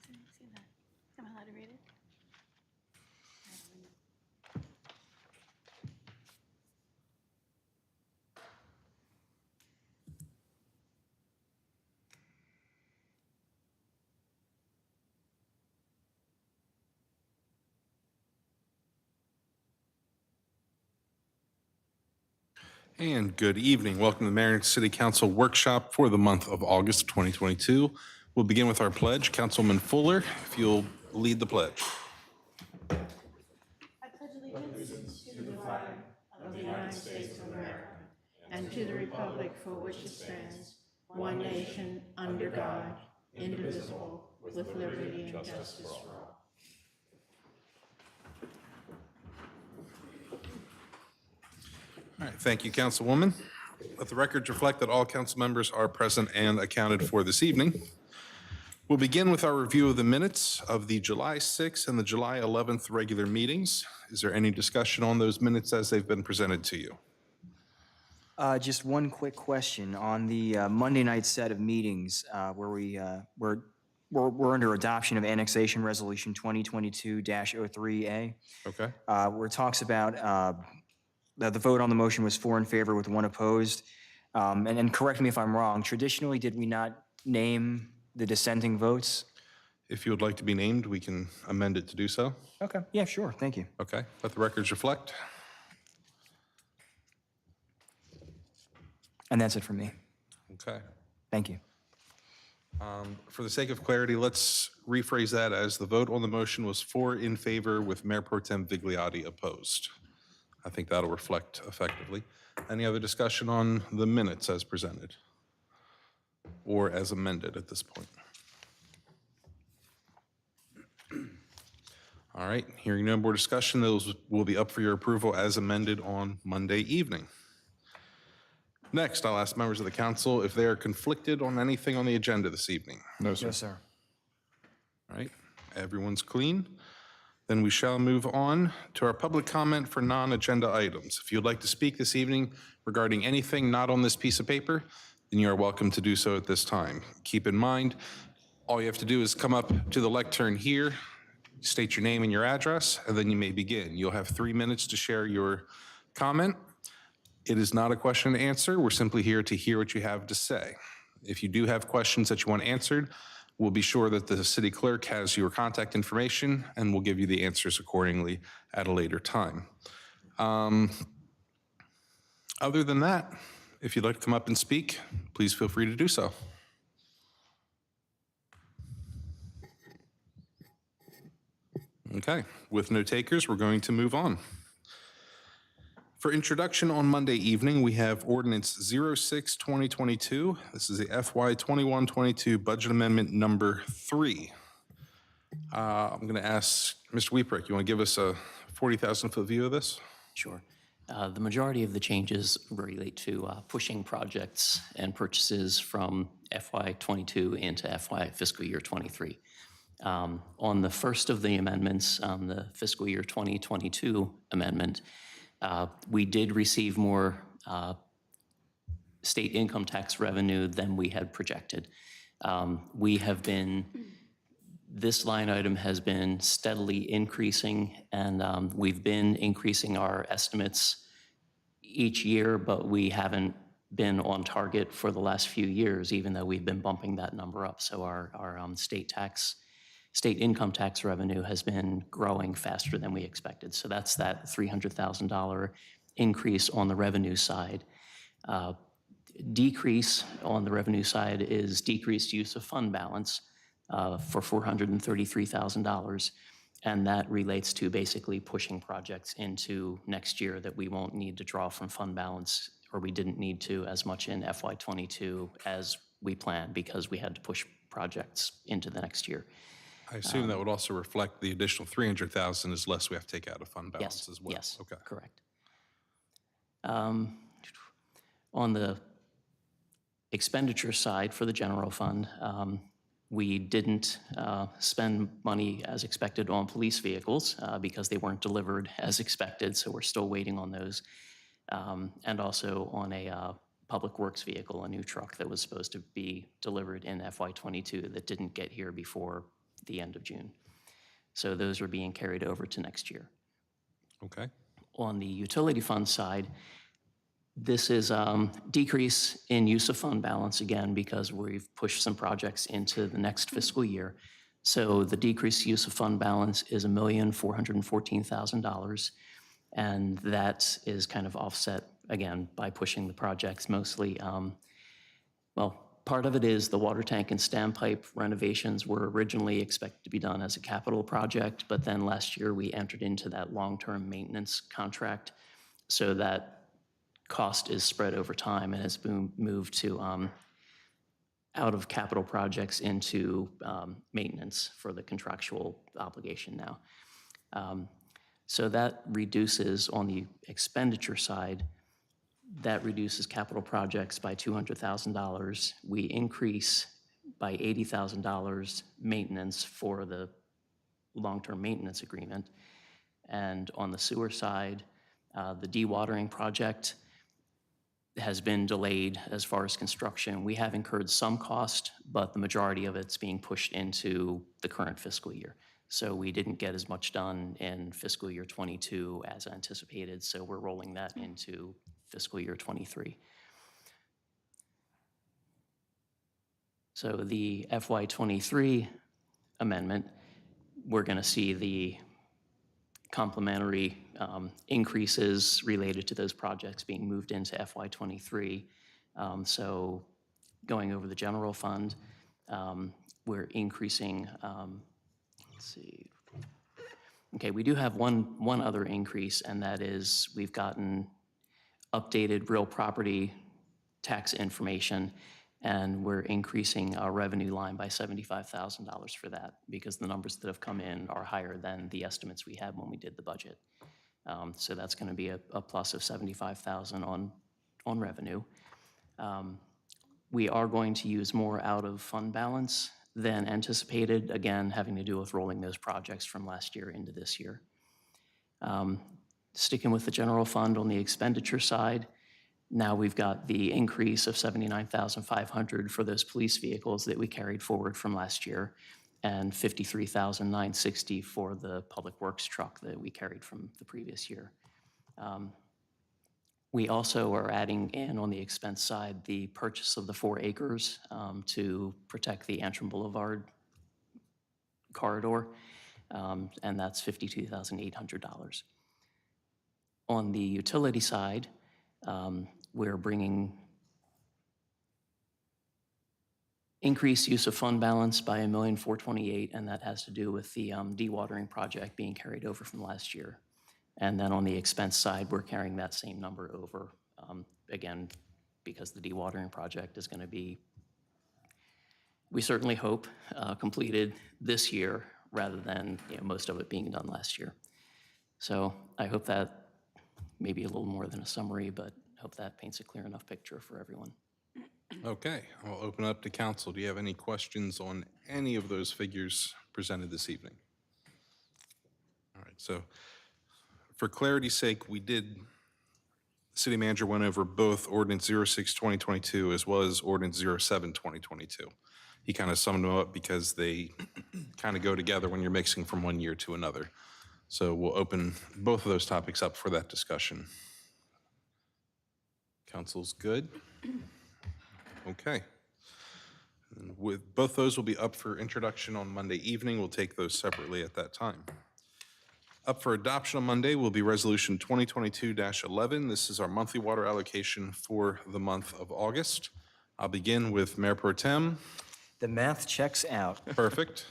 Didn't see that. Am I allowed to read it? And good evening. Welcome to the Mayor and City Council Workshop for the month of August 2022. We'll begin with our pledge. Councilman Fuller, if you'll lead the pledge. I pledge allegiance to the flag of the United States of America and to the republic for which it stands, one nation, under God, indivisible, with liberty and justice for all. All right, thank you, Councilwoman. Let the records reflect that all council members are present and accounted for this evening. We'll begin with our review of the minutes of the July 6th and the July 11th regular meetings. Is there any discussion on those minutes as they've been presented to you? Just one quick question on the Monday night set of meetings where we're under adoption of annexation resolution 2022-03A, Okay. where it talks about that the vote on the motion was 4 in favor with 1 opposed. And correct me if I'm wrong. Traditionally, did we not name the dissenting votes? If you would like to be named, we can amend it to do so. Okay. Yeah, sure. Thank you. Okay. Let the records reflect. And that's it for me. Okay. Thank you. For the sake of clarity, let's rephrase that as the vote on the motion was 4 in favor with Mayor Pro Tem Vigliotti opposed. I think that'll reflect effectively. Any other discussion on the minutes as presented or as amended at this point? All right, hearing no more discussion, those will be up for your approval as amended on Monday evening. Next, I'll ask members of the council if they are conflicted on anything on the agenda this evening. No, sir. Yes, sir. All right, everyone's clean. Then we shall move on to our public comment for non-agenda items. If you'd like to speak this evening regarding anything not on this piece of paper, then you are welcome to do so at this time. Keep in mind, all you have to do is come up to the lectern here, state your name and your address, and then you may begin. You'll have 3 minutes to share your comment. It is not a question and answer. We're simply here to hear what you have to say. If you do have questions that you want answered, we'll be sure that the city clerk has your contact information and we'll give you the answers accordingly at a later time. Other than that, if you'd like to come up and speak, please feel free to do so. Okay, with no takers, we're going to move on. For introduction on Monday evening, we have Ordinance 06-2022. This is the FY 21-22 Budget Amendment number 3. I'm going to ask Mr. Wieprick, you want to give us a 40,000-foot view of this? Sure. The majority of the changes relate to pushing projects and purchases from FY 22 into FY fiscal year 23. On the first of the amendments, the fiscal year 2022 amendment, we did receive more state income tax revenue than we had projected. This line item has been steadily increasing, and we've been increasing our estimates each year, but we haven't been on target for the last few years, even though we've been bumping that number up. So our state income tax revenue has been growing faster than we expected. So that's that $300,000 increase on the revenue side. Decrease on the revenue side is decreased use of fund balance for $433,000. And that relates to basically pushing projects into next year that we won't need to draw from fund balance, or we didn't need to as much in FY 22 as we planned because we had to push projects into the next year. I assume that would also reflect the additional $300,000 is less we have to take out of fund balance Yes, as well. yes, okay. Correct. On the expenditure side for the general fund, we didn't spend money as expected on police vehicles because they weren't delivered as expected, so we're still waiting on those. And also on a public works vehicle, a new truck that was supposed to be delivered in FY 22 that didn't get here before the end of June. So those are being carried over to next year. Okay. On the utility fund side, this is decrease in use of fund balance, again, because we've pushed some projects into the next fiscal year. So the decreased use of fund balance is $1,414,000. And that is kind of offset, again, by pushing the projects mostly. Part of it is the water tank and standpipe renovations were originally expected to be done as a capital project, but then last year we entered into that long-term maintenance contract. So that cost is spread over time and has been moved to out of capital projects into maintenance for the contractual obligation now. So that reduces, on the expenditure side, that reduces capital projects by $200,000. We increase by $80,000 maintenance for the long-term maintenance agreement. And on the sewer side, the dewatering project has been delayed as far as construction. We have incurred some cost, but the majority of it's being pushed into the current fiscal year. So we didn't get as much done in fiscal year '22 as anticipated, so we're rolling that into fiscal year '23. So the FY '23 amendment, we're going to see the complementary increases related to those projects being moved into FY '23. So going over the general fund, we're increasing, let's see. Okay, we do have one other increase, and that is we've gotten updated real property tax information, and we're increasing our revenue line by $75,000 for that because the numbers that have come in are higher than the estimates we had when we did the budget. So that's going to be a plus of $75,000 on revenue. We are going to use more out of fund balance than anticipated, again, having to do with rolling those projects from last year into this year. Sticking with the general fund on the expenditure side, now we've got the increase of $79,500 for those police vehicles that we carried forward from last year, and $53,960 for the public works truck that we carried from the previous year. We also are adding in on the expense side the purchase of the 4 acres to protect the Antrim Boulevard corridor, and that's $52,800. On the utility side, we're bringing increased use of fund balance by $1,428,000, and that has to do with the dewatering project being carried over from last year. And then on the expense side, we're carrying that same number over, again, because the dewatering project is going to be, we certainly hope, completed this year rather than most of it being done last year. So I hope that may be a little more than a summary, but I hope that paints a clear enough picture for everyone. Okay, I'll open up to council. Do you have any questions on any of those figures presented this evening? All right, so for clarity's sake, the city manager went over both ordinance 06-2022 as well as ordinance 07-2022. He kind of summed them up because they kind of go together when you're mixing from one year to another. So we'll open both of those topics up for that discussion. Council's good? Okay. And with both those will be up for introduction on Monday evening. We'll take those separately at that time. Up for adoption on Monday will be Resolution 2022-11. This is our monthly water allocation for the month of August. I'll begin with Mayor Pro Tem. The math checks out. Perfect.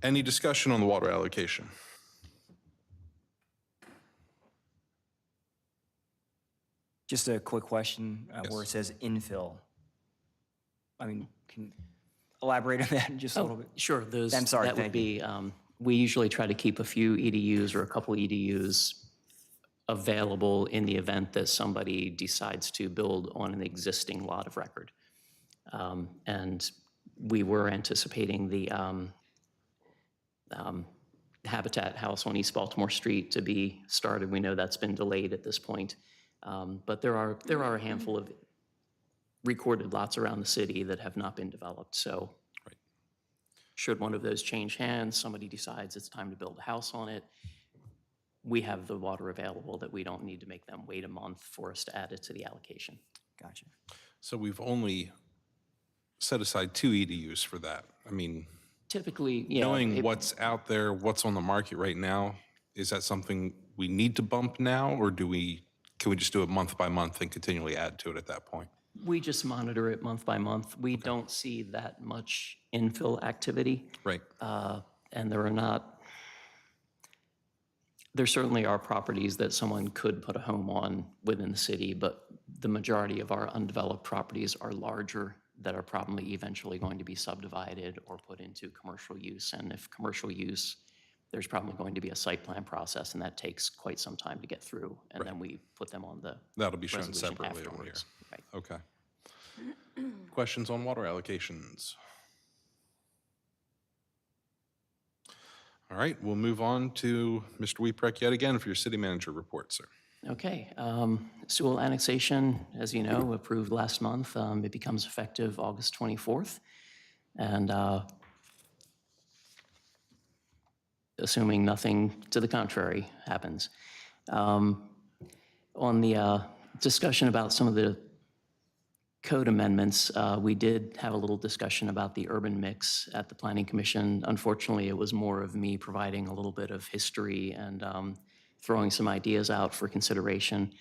Any discussion on the water allocation? Just a quick question where it Yes. says infill. I mean, can you elaborate on that just a little bit? Sure, those, I'm sorry, that would thank be, we usually try to keep a few EDUs or a couple EDUs available in the event that somebody decides to build on an existing lot of record. And we were anticipating the Habitat House on East Baltimore Street to be started. We know that's been delayed at this point. But there are a handful of recorded lots around the city that have not been developed, so. should one of those change hands, somebody decides it's time to build a house on it, we have the water available that we don't need to make them wait a month for us to add it to the allocation. Gotcha. So we've only set aside 2 EDUs for that. I mean, Typically, yeah. knowing what's out there, what's on the market right now, is that something we need to bump now, or can we just do it month by month and continually add to it at that point? We just monitor it month by month. We don't see that much infill activity. Right. And there certainly are properties that someone could put a home on within the city, but the majority of our undeveloped properties are larger that are probably eventually going to be subdivided or put into commercial use. And if commercial use, there's probably going to be a site plan process, and that takes quite some time to get through. And then we put them on the That'll be shown resolution separately on here. afterwards. Right. Okay. Questions on water allocations? All right, we'll move on to Mr. Weeprek yet again for your city manager report, sir. Okay, Sewell annexation, as you know, approved last month. It becomes effective August 24th. And assuming nothing to the contrary happens. On the discussion about some of the code amendments, we did have a little discussion about the urban mix at the Planning Commission. Unfortunately, it was more of me providing a little bit of history and throwing some ideas out for consideration.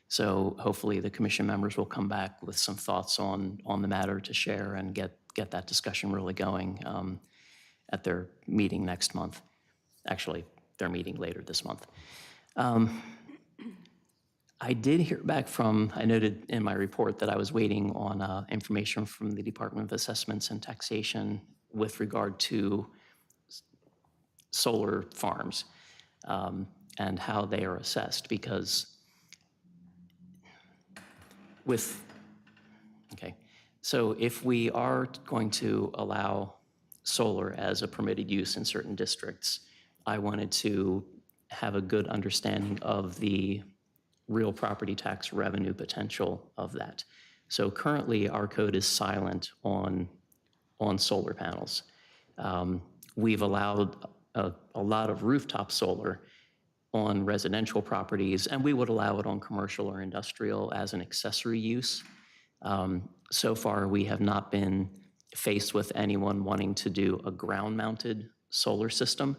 So hopefully the commission members will come back with some thoughts on the matter to share and get that discussion really going at their meeting next month. Actually, their meeting later this month. I did hear back I noted in my report that I was waiting on information from the Department of Assessments and Taxation with regard to solar farms and how they are assessed, because so if we are going to allow solar as a permitted use in certain districts, I wanted to have a good understanding of the real property tax revenue potential of that. So currently, our code is silent on solar panels. We've allowed a lot of rooftop solar on residential properties, and we would allow it on commercial or industrial as an accessory use. So far, we have not been faced with anyone wanting to do a ground-mounted solar system,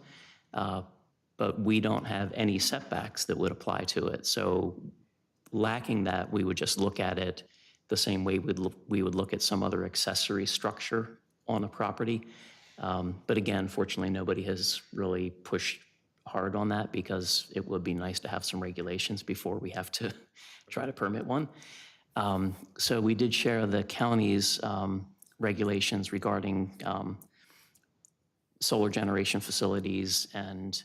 but we don't have any setbacks that would apply to it. So lacking that, we would just look at it the same way we would look at some other accessory structure on a property. But again, fortunately, nobody has really pushed hard on that, because it would be nice to have some regulations before we have to try to permit one. So we did share the county's regulations regarding solar generation facilities, and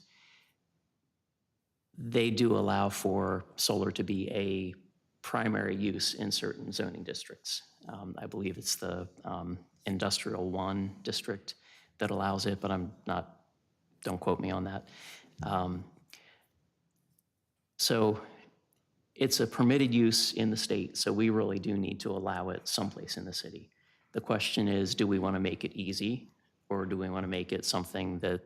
they do allow for solar to be a primary use in certain zoning districts. I believe it's the Industrial 1 district that allows it, but don't quote me on that. So it's a permitted use in the state, so we really do need to allow it someplace in the city. The question is, do we want to make it easy, or do we want to make it something that,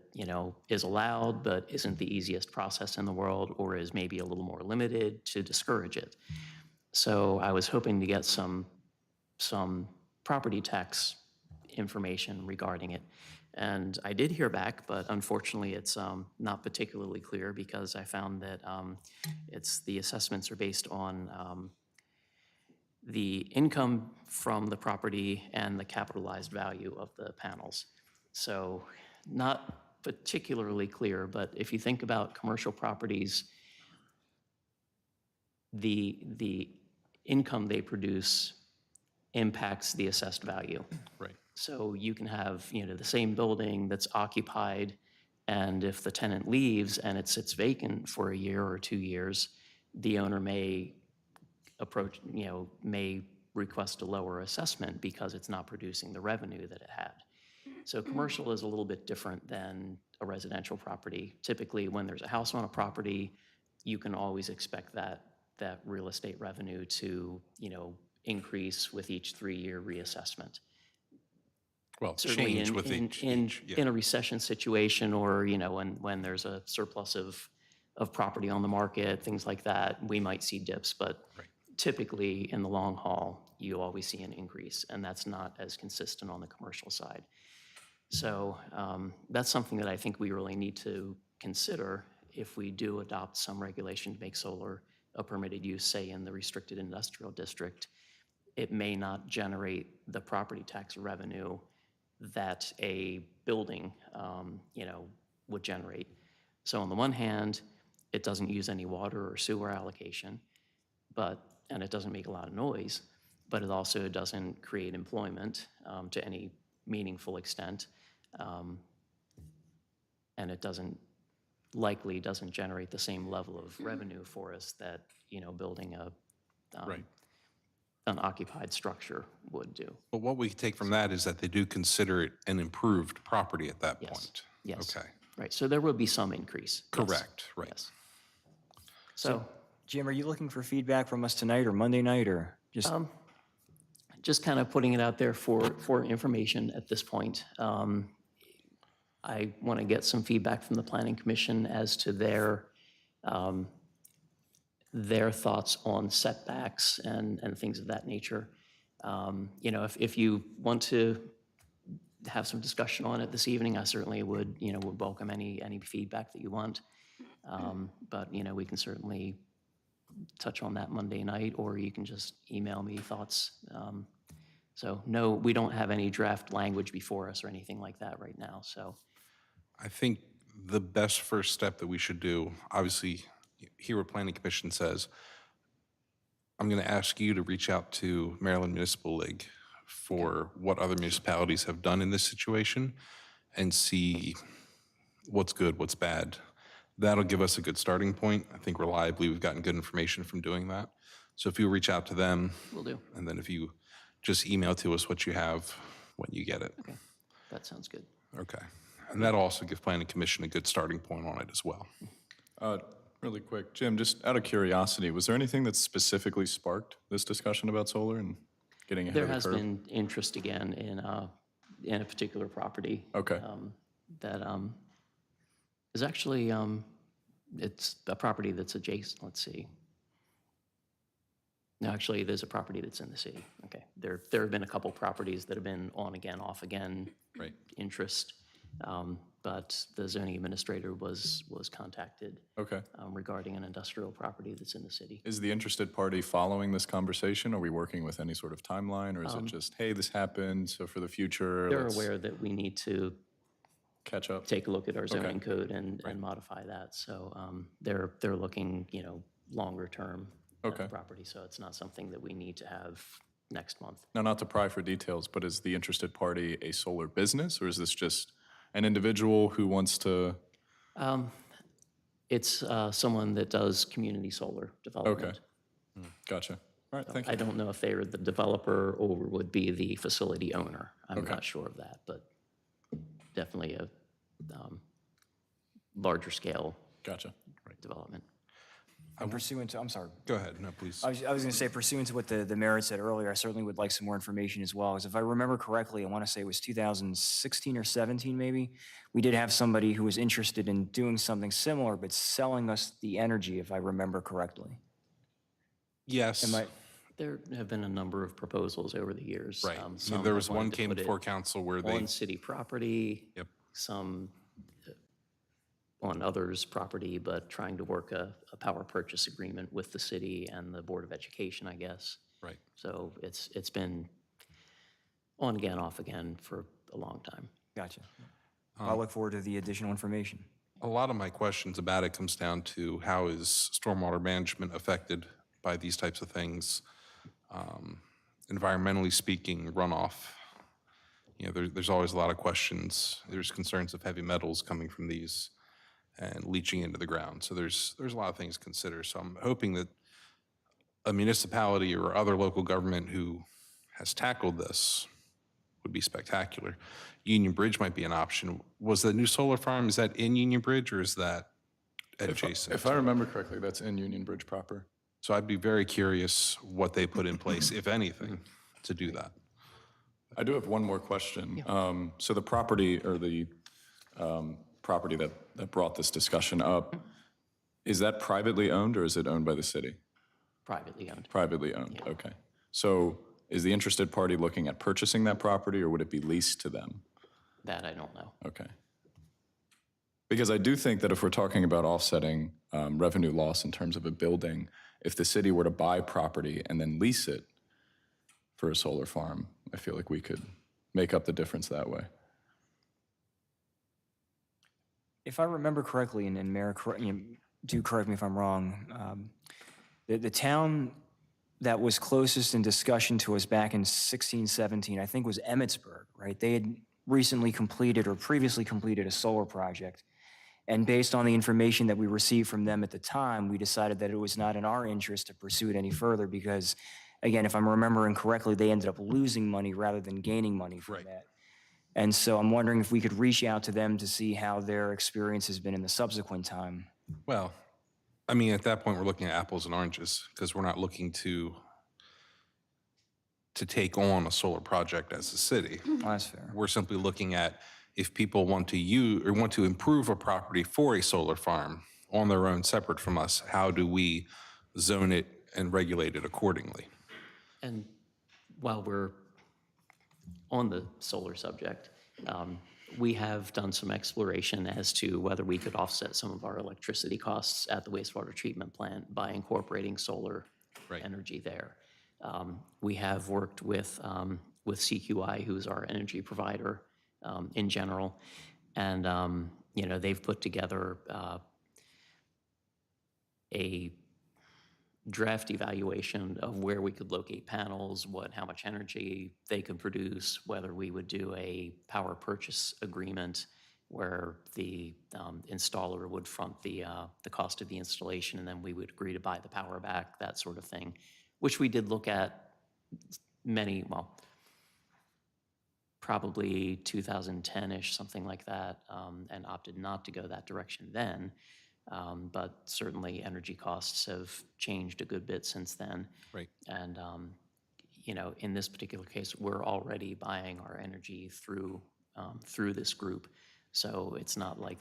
is allowed but isn't the easiest process in the world, or is maybe a little more limited to discourage it? So I was hoping to get some property tax information regarding it. And I did hear back, but unfortunately it's not particularly clear, because I found that the assessments are based on the income from the property and the capitalized value of the panels. So not particularly clear, but if you think about commercial properties, the income they produce impacts the assessed value. Right. So you can have, the same building that's occupied, and if the tenant leaves and it sits vacant for a year or 2 years, the owner may may request a lower assessment because it's not producing the revenue that it had. So commercial is a little bit different than a residential property. Typically, when there's a house on a property, you can always expect that real estate revenue to, increase with each 3-year reassessment. Well, certainly change with yeah. in a recession situation, or, you know, when there's a surplus of property on the market, things like that, we might see dips, but Right. typically in the long haul, you always see an increase, and that's not as consistent on the commercial side. So that's something that I think we really need to consider if we do adopt some regulation to make solar a permitted use, say in the restricted industrial district. It may not generate the property tax revenue that a building, you know, would generate. So on the one hand, it doesn't use any water or sewer allocation, and it doesn't make a lot of noise, but it also doesn't create employment to any meaningful extent. And it likely doesn't generate the same level of revenue for us that, you know, building Right. an occupied structure would do. But what we take from that is that they do consider it an improved property at that Yes. point. Yes. Okay. Right, so there will be some increase. Yes. Correct, right. Yes. So, Jim, are you looking for feedback from us tonight or Monday night or just? just kind of putting it out there for information at this point. I want to get some feedback from the Planning Commission as to their thoughts on setbacks and things of that nature. You know, if you want to have some discussion on it this evening, I certainly would welcome any feedback that you want. But, you know, we can certainly touch on that Monday night, or you can just email me thoughts. So no, we don't have any draft language before us or anything like that right now, so. I think the best first step that we should do, obviously, hear what Planning Commission says. I'm going to ask you to reach out to Maryland Municipal League for what other municipalities have done in this situation and see what's good, what's bad. That'll give us a good starting point. I think reliably we've gotten good information from doing that. So if you reach out to them. Will do. And then if you just email to us what you have when you get it. Okay, that sounds good. Okay. And that'll also give Planning Commission a good starting point on it as well. Really quick, Jim, just out of curiosity, was there anything that specifically sparked this discussion about solar and getting ahead There of the has curve? been interest again in a particular property. Okay. That is actually, it's a property that's adjacent, let's see. No, actually, there's a property that's in the city. Okay, there have been a couple properties that have been on again, off again. Right. Interest, but the zoning administrator was contacted Okay. regarding an industrial property that's in the city. Is the interested party following this conversation? Are we working with any sort of timeline, or is it just, hey, this happened, so for the future, They're let's aware that we need to catch up? take a look at our zoning code and modify that. So they're looking, you know, longer term at the Okay. property. So it's not something that we need to have next month. Now, not to pry for details, but is the interested party a solar business, or is this just an individual who wants to? It's someone that does community solar development. Gotcha. All right, thank you. I don't know if they're the developer or would be the facility owner. I'm Okay. not sure of that, but definitely a larger scale Gotcha. development. Pursuant to, I'm sorry. Go ahead. No, please. I was going to say, pursuant to what the mayor had said earlier, I certainly would like some more information as well. Because if I remember correctly, I want to say it was 2016 or 17 maybe, we did have somebody who was interested in doing something similar, but selling us the energy, if I remember correctly. Yes. Am I? There have been a number of proposals over the years. Right. Some There have was one wanted to came put it before council where they, on city property. Yep. Some on others' property, but trying to work a power purchase agreement with the city and the Board of Education, I guess. right. So it's been on again, off again for a long time. Gotcha. I'll look forward to the additional information. A lot of my questions about it comes down to how is stormwater management affected by these types of things? Environmentally speaking, runoff. You know, there's always a lot of questions. There's concerns of heavy metals coming from these and leaching into the ground. So there's a lot of things to consider. So I'm hoping that a municipality or other local government who has tackled this would be spectacular. Union Bridge might be an option. Was the new solar farm, is that in Union Bridge or is that adjacent? If I remember correctly, that's in Union Bridge proper. So I'd be very curious what they put in place, if anything, to do that. I do have one more question. So the property or the property that brought this discussion up, is that privately owned or is it owned by the city? Privately owned. Privately owned, okay. So is the interested party looking at purchasing that property or would it be leased to them? That I don't know. Okay. Because I do think that if we're talking about offsetting revenue loss in terms of a building, if the city were to buy property and then lease it for a solar farm, I feel like we could make up the difference that way. If I remember correctly, and Mayor, do correct me if I'm wrong, the town that was closest in discussion to us back in 16, 17, I think was Emmitsburg, right? They had recently completed or previously completed a solar project. And based on the information that we received from them at the time, we decided that it was not in our interest to pursue it any further because, again, if I'm remembering correctly, they ended up losing money rather than gaining money from that. And so I'm wondering if we could reach out to them to see how their experience has been in the subsequent time. Well, I mean, at that point, we're looking at apples and oranges because we're not looking to take on a solar project as a city. Oh, that's fair. We're simply looking at if people want to use or want to improve a property for a solar farm on their own, separate from us, how do we zone it and regulate it accordingly? And while we're on the solar subject, we have done some exploration as to whether we could offset some of our electricity costs at the wastewater treatment plant by incorporating solar energy there. We have worked with CQI, who's our energy provider in general, and you know, they've put together a draft evaluation of where we could locate panels, how much energy they could produce, whether we would do a power purchase agreement where the installer would front the cost of the installation and then we would agree to buy the power back, that sort of thing, which we did look at probably 2010-ish, something like that, and opted not to go that direction then. But certainly energy costs have changed a good bit since then. Right. And, you know, in this particular case, we're already buying our energy through this group. So it's not like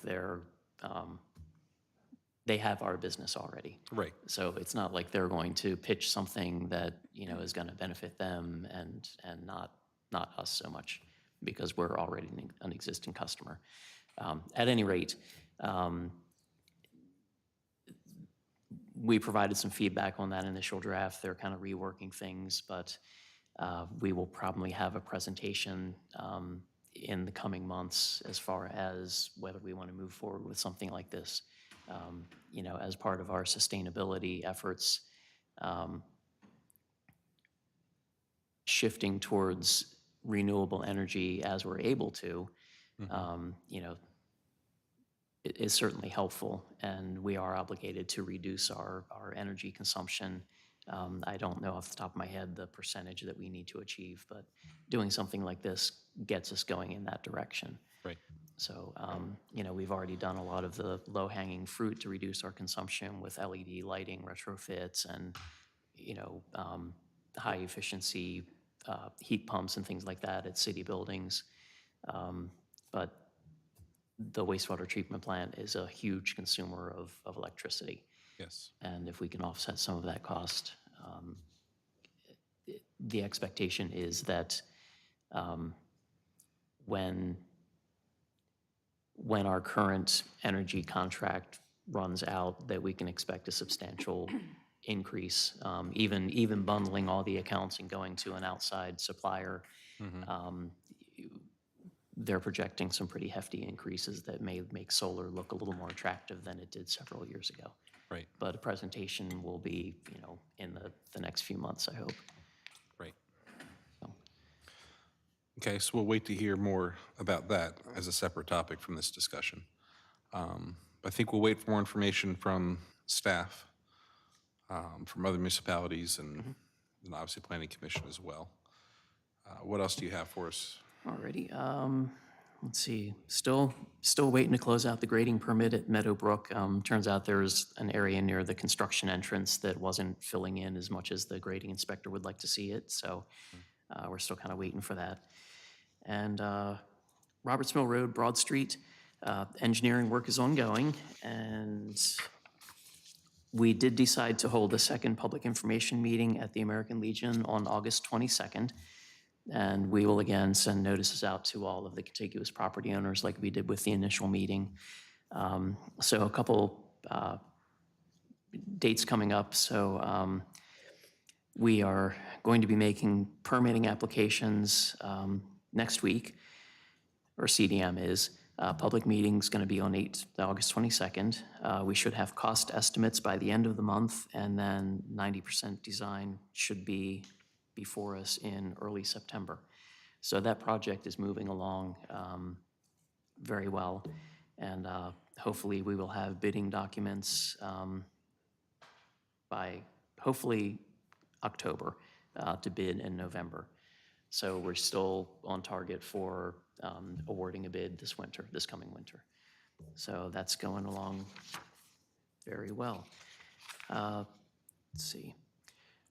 they have our business already. Right. So it's not like they're going to pitch something that, you know, is going to benefit them and not us so much because we're already an existing customer. At any rate, we provided some feedback on that initial draft. They're kind of reworking things, but we will probably have a presentation in the coming months as far as whether we want to move forward with something like this. You know, as part of our sustainability efforts, shifting towards renewable energy as we're able to, you know, it is certainly helpful, and we are obligated to reduce our energy consumption. I don't know off the top of my head the percentage that we need to achieve, but doing something like this gets us going in that direction. Right. So, you know, we've already done a lot of the low-hanging fruit to reduce our consumption with LED lighting retrofits and, you know, high-efficiency heat pumps and things like that at city buildings. But the wastewater treatment plant is a huge consumer of electricity. Yes. And if we can offset some of that cost, the expectation is that when our current energy contract runs out, that we can expect a substantial increase, even bundling all the accounts and going to an outside supplier. They're projecting some pretty hefty increases that may make solar look a little more attractive than it did several years ago. Right. But a presentation will be, you know, in the next few months, I hope. Right. So. Okay, so we'll wait to hear more about that as a separate topic from this discussion. I think we'll wait for more information from staff, from other municipalities, and obviously Planning Commission as well. What else do you have for us? Alrighty, let's see, still waiting to close out the grading permit at Meadowbrook. Turns out there's an area near the construction entrance that wasn't filling in as much as the grading inspector would like to see it. So We're still kind of waiting for that. And Roberts Mill Road, Broad Street, engineering work is ongoing, and we did decide to hold a second public information meeting at the American Legion on August 22nd. And we will again send notices out to all of the contiguous property owners like we did with the initial meeting. So a couple dates coming up. So we are going to be making permitting applications next week, or CDM is. Public meeting's going to be on August 22nd. We should have cost estimates by the end of the month, and then 90% design should be before us in early September. So that project is moving along very well, and hopefully we will have bidding documents by hopefully October to bid in November. So we're still on target for awarding a bid this coming winter. So that's going along very well. Let's see.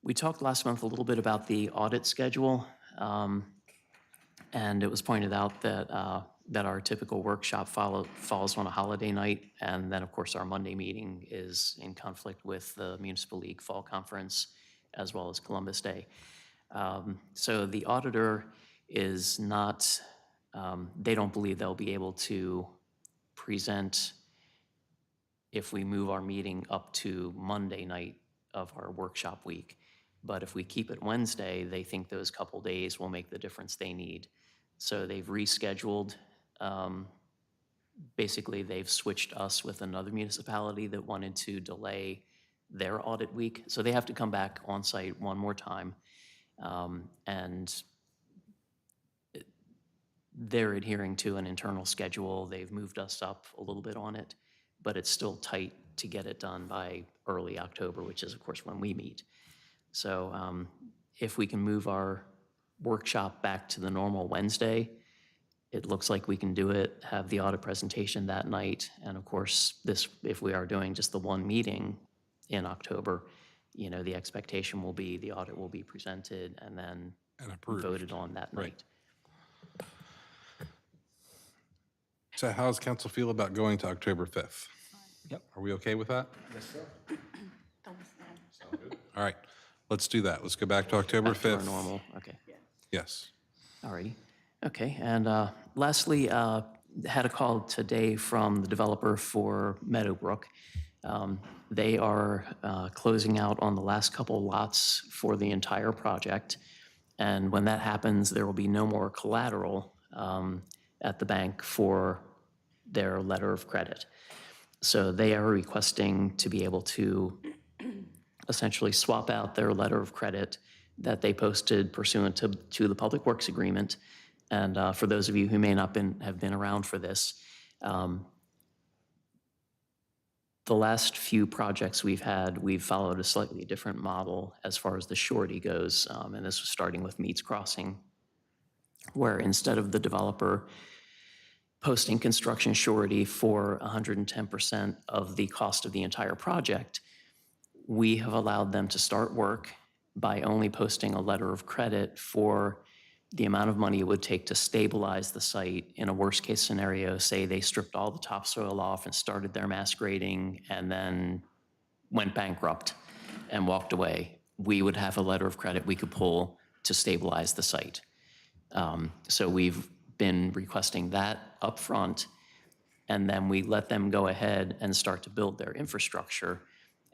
We talked last month a little bit about the audit schedule, and it was pointed out that that our typical workshop falls on a holiday night, and then of course our Monday meeting is in conflict with the Municipal League Fall Conference as well as Columbus Day. So the auditor is not, they don't believe they'll be able to present if we move our meeting up to Monday night of our workshop week. But if we keep it Wednesday, they think those couple days will make the difference they need. So they've rescheduled. Basically, they've switched us with another municipality that wanted to delay their audit week. So they have to come back on site one more time. And they're adhering to an internal schedule. They've moved us up a little bit on it, but it's still tight to get it done by early October, which is of course when we meet. So if we can move our workshop back to the normal Wednesday, it looks like we can do it, have the audit presentation that night. And of course, if we are doing just the one meeting in October, you know, the expectation will be the audit will be presented and then approved. Voted on that Right. night. So how does council feel about going to October 5th? Yep. Are we okay with that? Yes, sir. All right, let's do that. Let's go back to October Back to our 5th. normal, okay. Yes. All righty. Okay, and lastly, had a call today from the developer for Meadowbrook. They are closing out on the last couple lots for the entire project. And when that happens, there will be no more collateral at the bank for their letter of credit. So they are requesting to be able to essentially swap out their letter of credit that they posted pursuant to the Public Works Agreement. And for those of you who may not have been around for this, the last few projects we've had, we've followed a slightly different model as far as the surety goes. And this was starting with Meads Crossing, where instead of the developer posting construction surety for 110% of the cost of the entire project, we have allowed them to start work by only posting a letter of credit for the amount of money it would take to stabilize the site. In a worst case scenario, say they stripped all the topsoil off and started their mass grading and then went bankrupt and walked away, we would have a letter of credit we could pull to stabilize the site. So we've been requesting that up front, and then we let them go ahead and start to build their infrastructure.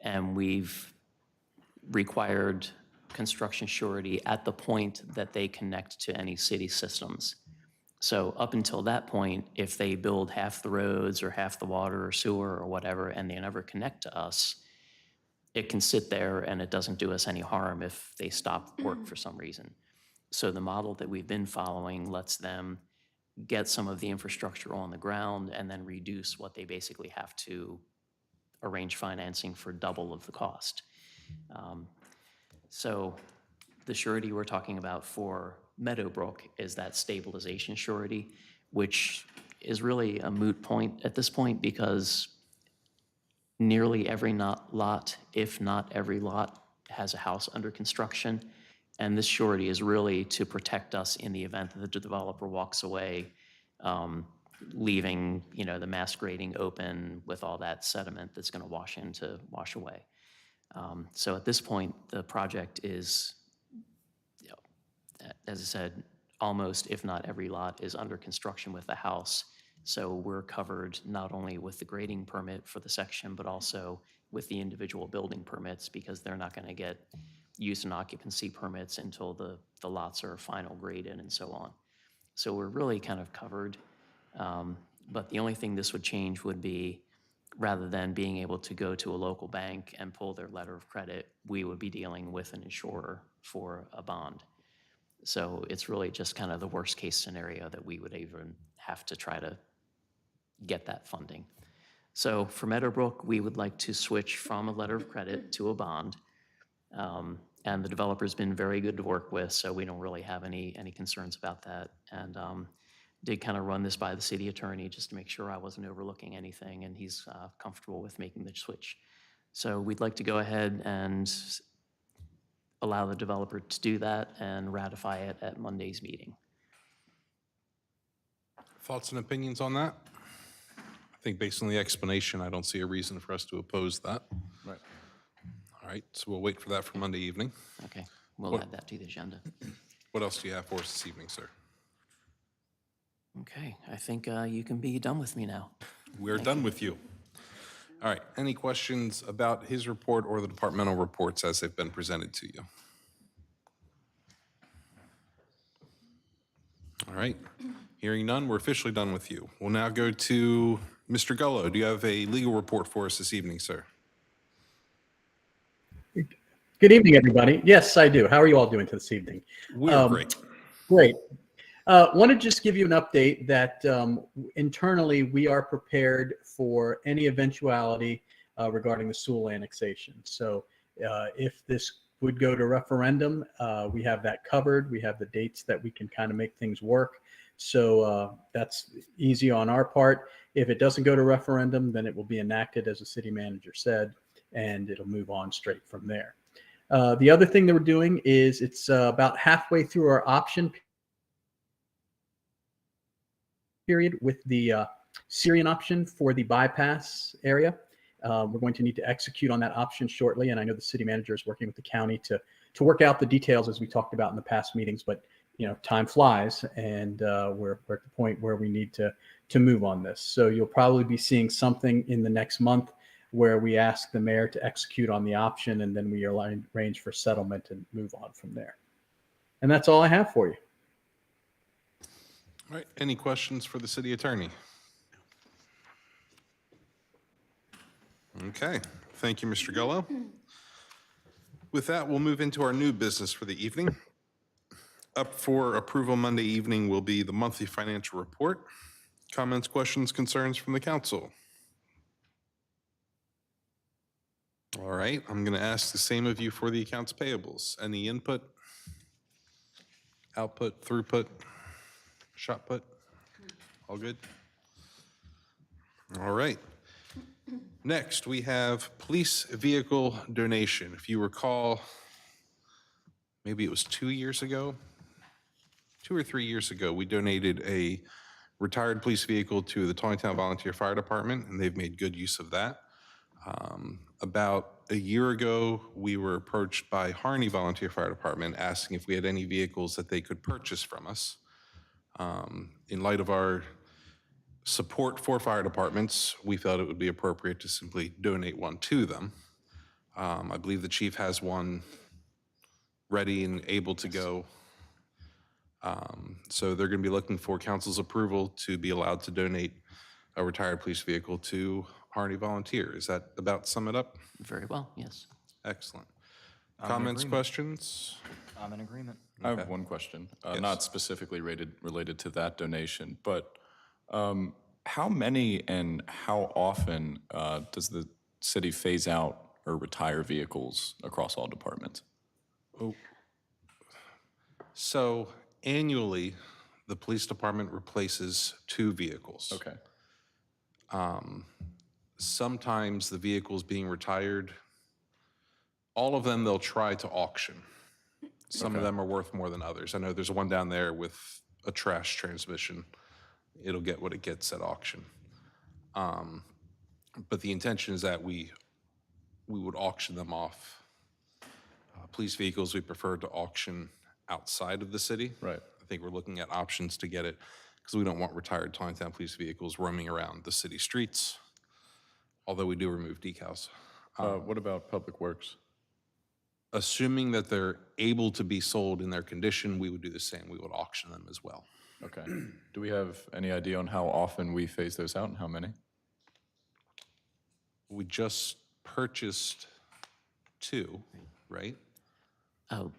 And we've required construction surety at the point that they connect to any city systems. So up until that point, if they build half the roads or half the water or sewer or whatever, and they never connect to us, it can sit there and it doesn't do us any harm if they stop work for some reason. So the model that we've been following lets them get some of the infrastructure on the ground and then reduce what they basically have to arrange financing for double of the cost. So the surety we're talking about for Meadowbrook is that stabilization surety, which is really a moot point at this point because nearly every lot, if not every lot, has a house under construction, And this surety is really to protect us in the event that the developer walks away, leaving, the mass grading open with all that sediment that's going to wash away. So at this point, the project is, as I said, almost, if not every lot, is under construction with the house. So we're covered not only with the grading permit for the section, but also with the individual building permits, because they're not going to get use and occupancy permits until the lots are final graded and so on. So we're really kind of covered. But the only thing this would change would be, rather than being able to go to a local bank and pull their letter of credit, we would be dealing with an insurer for a bond. So it's really just kind of the worst case scenario that we would even have to try to get that funding. So for Meadowbrook, we would like to switch from a letter of credit to a bond. And the developer's been very good to work with, so we don't really have any concerns about that. And did kind of run this by the city attorney just to make sure I wasn't overlooking anything, and he's comfortable with making the switch. So we'd like to go ahead and allow the developer to do that and ratify it at Monday's meeting. Thoughts and opinions on that? I think based on the explanation, I don't see a reason for us to oppose that. Right. All right, so we'll wait for that for Monday evening. Okay, we'll add that to the agenda. What else do you have for us this evening, sir? Okay, I think you can be done with me now. We're done with you. All right, any questions about his report or the departmental reports as they've been presented to you? All right, hearing none, we're officially done with you. We'll now go to Mr. Gullo. Do you have a legal report for us this evening, sir? Good evening, everybody. Yes, I do. How are you all doing this evening? We're great. Great. Want to just give you an update that internally we are prepared for any eventuality regarding the Sewell annexation. So if this would go to referendum, we have that covered. We have the dates that we can kind of make things work. So that's easy on our part. If it doesn't go to referendum, then it will be enacted, as the city manager said, and it'll move on straight from there. The other thing that we're doing is it's about halfway through our option period with the Syrian option for the bypass area. We're going to need to execute on that option shortly, and I know the city manager is working with the county to work out the details as we talked about in the past meetings. But time flies, and we're at the point where we need to move on this. So you'll probably be seeing something in the next month where we ask the mayor to execute on the option, and then we arrange for settlement and move on from there. And that's all I have for you. All right, any questions for the city attorney? Okay, thank you, Mr. Gullo. With that, we'll move into our new business for the evening. Up for approval Monday evening will be the monthly financial report. Comments, questions, concerns from the council? All right, I'm going to ask the same of you for the accounts payables. Any input, output, throughput, shot put? All good? All right. Next, we have police vehicle donation. If you recall, maybe it was 2 years ago, 2 or 3 years ago, we donated a retired police vehicle to the Taneytown Volunteer Fire Department, and they've made good use of that. About a year ago, we were approached by Harney Volunteer Fire Department asking if we had any vehicles that they could purchase from us. In light of our support for fire departments, we felt it would be appropriate to simply donate one to them. I believe the chief has one ready and able to go. So they're going to be looking for council's approval to be allowed to donate a retired police vehicle to Harney Volunteer. Is that about sum it up? Very well, yes. Excellent. I'm in Comments, agreement. questions? I'm in agreement. I have one question, not specifically related to that donation, but how many and how often does the city phase out or retire vehicles across all departments? So annually, the police department replaces 2 vehicles. Okay. Sometimes the vehicles being retired, all of them they'll try to auction. Some of them are worth more than others. I know there's one down there with a trash transmission. It'll get what it gets at auction. But the intention is that we would auction them off. Police vehicles, we prefer to auction outside of the city. Right. I think we're looking at options to get it because we don't want retired Taneytown police vehicles roaming around the city streets, although we do remove decals. What about Public Works? Assuming that they're able to be sold in their condition, we would do the same. We would auction them as well. Okay. Do we have any idea on how often we phase those out and how many? We just purchased 2, right?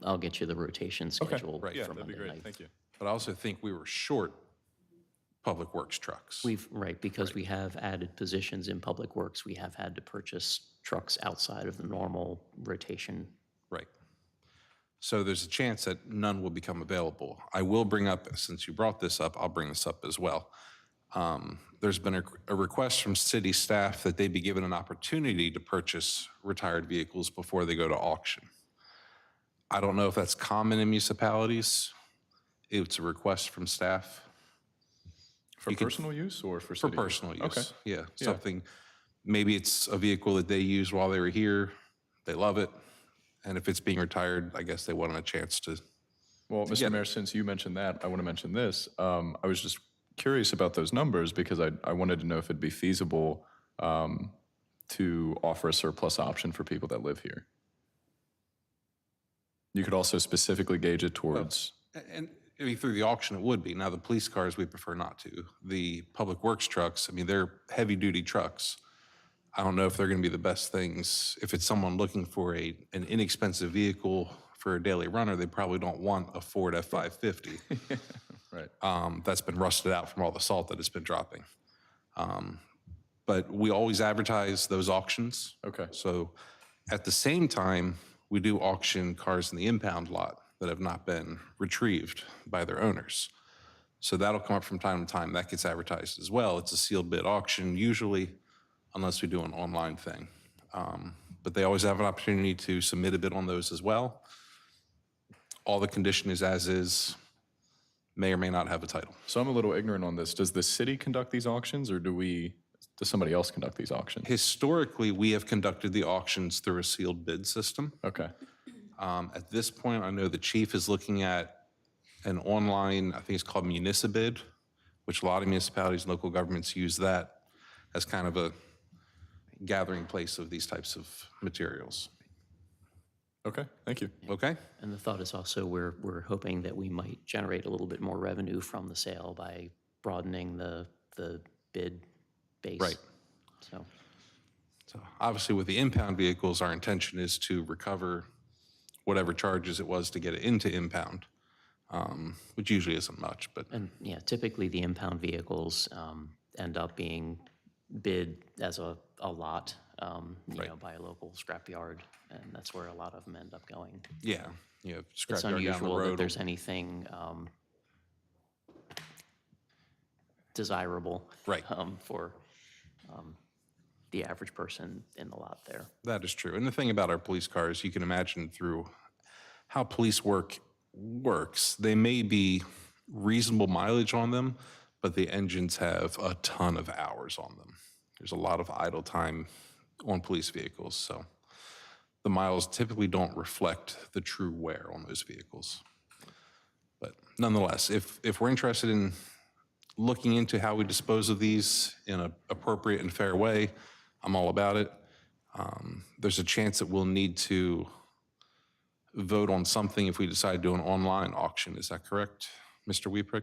I'll get you the rotation schedule right, Yeah, for that'd be Monday great. night. Thank you. But I also think we were short Public Works trucks. Right, because we have added positions in Public Works, we have had to purchase trucks outside of the normal rotation. Right. So there's a chance that none will become available. I will bring up, since you brought this up, I'll bring this up as well. There's been a request from city staff that they be given an opportunity to purchase retired vehicles before they go to auction. I don't know if that's common in municipalities. It's a request from staff. For personal use or for For city? personal use. Okay. Yeah, something, maybe it's a vehicle that they used while they were here, they love it, and if it's being retired, I guess they wanted a chance to, Well, Mr. Mayor, since you mentioned that, I want to mention this. I was just curious about those numbers because I wanted to know if it'd be feasible to offer a surplus option for people that live here. You could also specifically gauge it towards, and I mean, through the auction, it would be. Now, the police cars, we prefer not to. The Public Works trucks, I mean, they're heavy-duty trucks. I don't know if they're going to be the best things. If it's someone looking for an inexpensive vehicle for a daily runner, they probably don't want a Ford F-550. right? That's been rusted out from all the salt that it's been dropping. But we always advertise those auctions. Okay. So at the same time, we do auction cars in the impound lot that have not been retrieved by their owners. So that'll come up from time to time. That gets advertised as well. It's a sealed bid auction usually, unless we do an online thing. But they always have an opportunity to submit a bid on those as well. All the condition is as is, may or may not have a title. So I'm a little ignorant on this. Does the city conduct these auctions or does somebody else conduct these auctions? Historically, we have conducted the auctions through a sealed bid system. Okay. At this point, I know the chief is looking at an online, I think it's called Municibid, which a lot of municipalities and local governments use that as kind of a gathering place of these types of materials. Okay, thank you. Okay? And the thought is also we're hoping that we might generate a little bit more revenue from the sale by broadening the bid base. Right. So, So obviously, with the impound vehicles, our intention is to recover whatever charges it was to get it into impound, which usually isn't much, but and yeah, typically the impound vehicles end up being bid as a lot, you know, by a local scrapyard, and that's where a lot of them end up going. yeah, you know, It's scrapyard down the unusual that road. there's anything desirable Right. For the average person in the lot there. That is true. And the thing about our police cars, you can imagine through how police work works, they may be reasonable mileage on them, but the engines have a ton of hours on them. There's a lot of idle time on police vehicles, so the miles typically don't reflect the true wear on those vehicles. But nonetheless, if we're interested in looking into how we dispose of these in an appropriate and fair way, I'm all about it. There's a chance that we'll need to vote on something if we decide to do an online auction. Is that correct, Mr. Weeprick?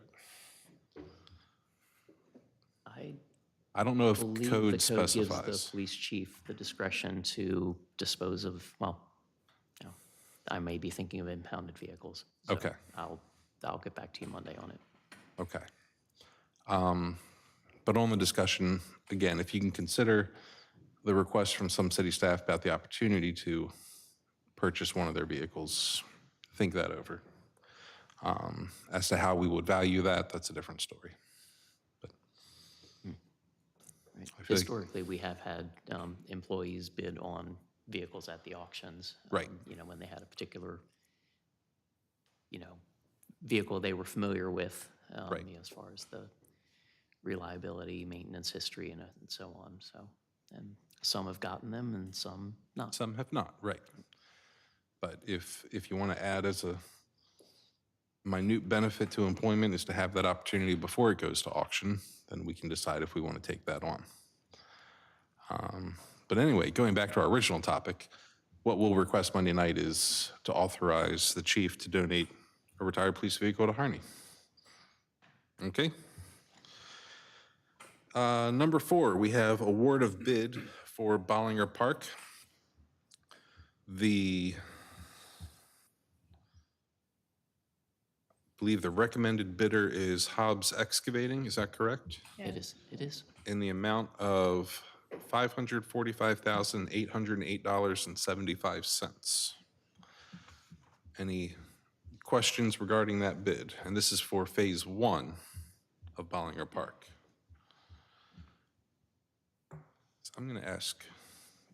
I don't know if Believe the code code gives specifies. the police chief the discretion to dispose of, well, you know, I may be thinking of impounded vehicles. So Okay. I'll get back to you Monday on it. Okay. But on the discussion, again, if you can consider the request from some city staff about the opportunity to purchase one of their vehicles, think that over. As to how we would value that, that's a different story. But Right. I feel like- Historically, we have had employees bid on vehicles at the auctions. Right. You know, when they had a particular vehicle they were familiar with, Right. as far as the reliability, maintenance history, and so on. So, and some have gotten them and some not. Some have not, right. But if you want to add as a minute benefit to employment is to have that opportunity before it goes to auction, then we can decide if we want to take that on. But anyway, going back to our original topic, what we'll request Monday night is to authorize the chief to donate a retired police vehicle to Harney. Okay? Number 4, we have award of bid for Bollinger Park. I believe the recommended bidder is Hobbs Excavating, is that correct? It is. In the amount of $545,808.75. Any questions regarding that bid? And this is for Phase 1 of Bollinger Park. So I'm going to ask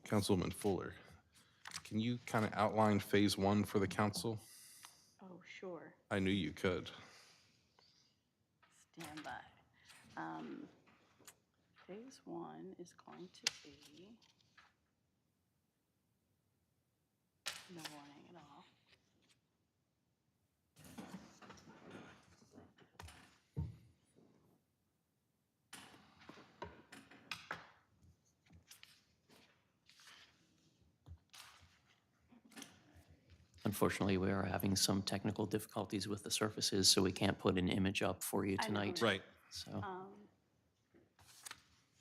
Councilwoman Fuller, can you kind of outline Phase 1 for the council? Oh, sure. I knew you could. Stand by. Phase 1 is going to be, no warning at all. Unfortunately, we are having some technical difficulties with the surfaces, so we can't put an image up for you tonight. Right. So, I'm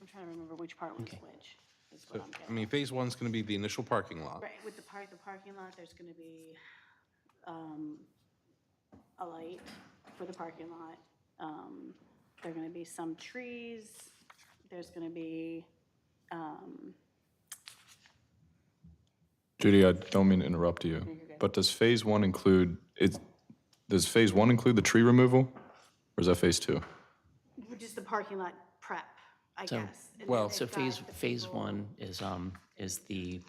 trying to remember which part was Okay. which, is what I'm I getting. mean, Phase 1 is going to be the initial parking lot. Right, with the parking lot, there's gonna be, a light for the parking lot. There are gonna be some trees, there's gonna be, Judy, I don't mean to interrupt you, but does Phase 1 include, does Phase 1 include the tree removal? Or is that Phase 2? just the parking lot prep, I So- guess. And then well- they've so got phase people- 1 is the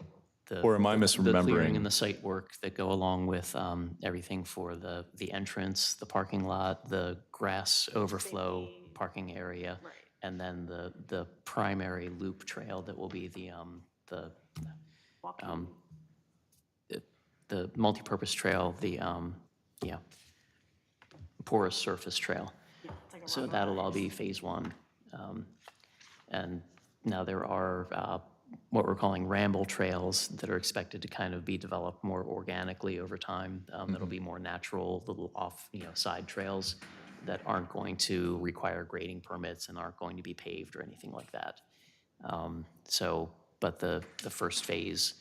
Or am I the clearing misremembering? and the site work that go along with everything for the entrance, the parking lot, the grass overflow parking area, Right. and then the primary loop trail that will be the Walking. the multipurpose trail, the porous surface trail. Yeah, it's like a So rubber that'll all ice. be Phase 1. And now there are what we're calling ramble trails that are expected to kind of be developed more organically over time. That'll be more natural, little off, side trails that aren't going to require grading permits and aren't going to be paved or anything like that. But the first phase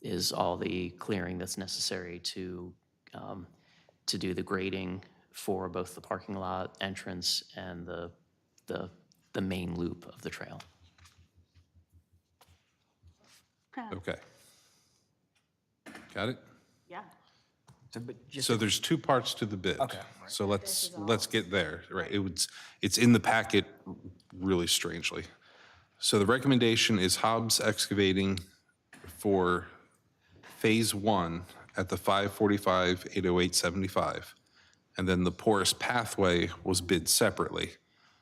is all the clearing that's necessary to do the grading for both the parking lot entrance and the main loop of the trail. Okay. Got it? Yeah, So, but just, So there's 2 parts to the bid. Okay, right. So let's get there, right? It's in the packet really strangely. So the recommendation is Hobbs Excavating for Phase 1 at the 545,808.75. And then the porous pathway was bid separately,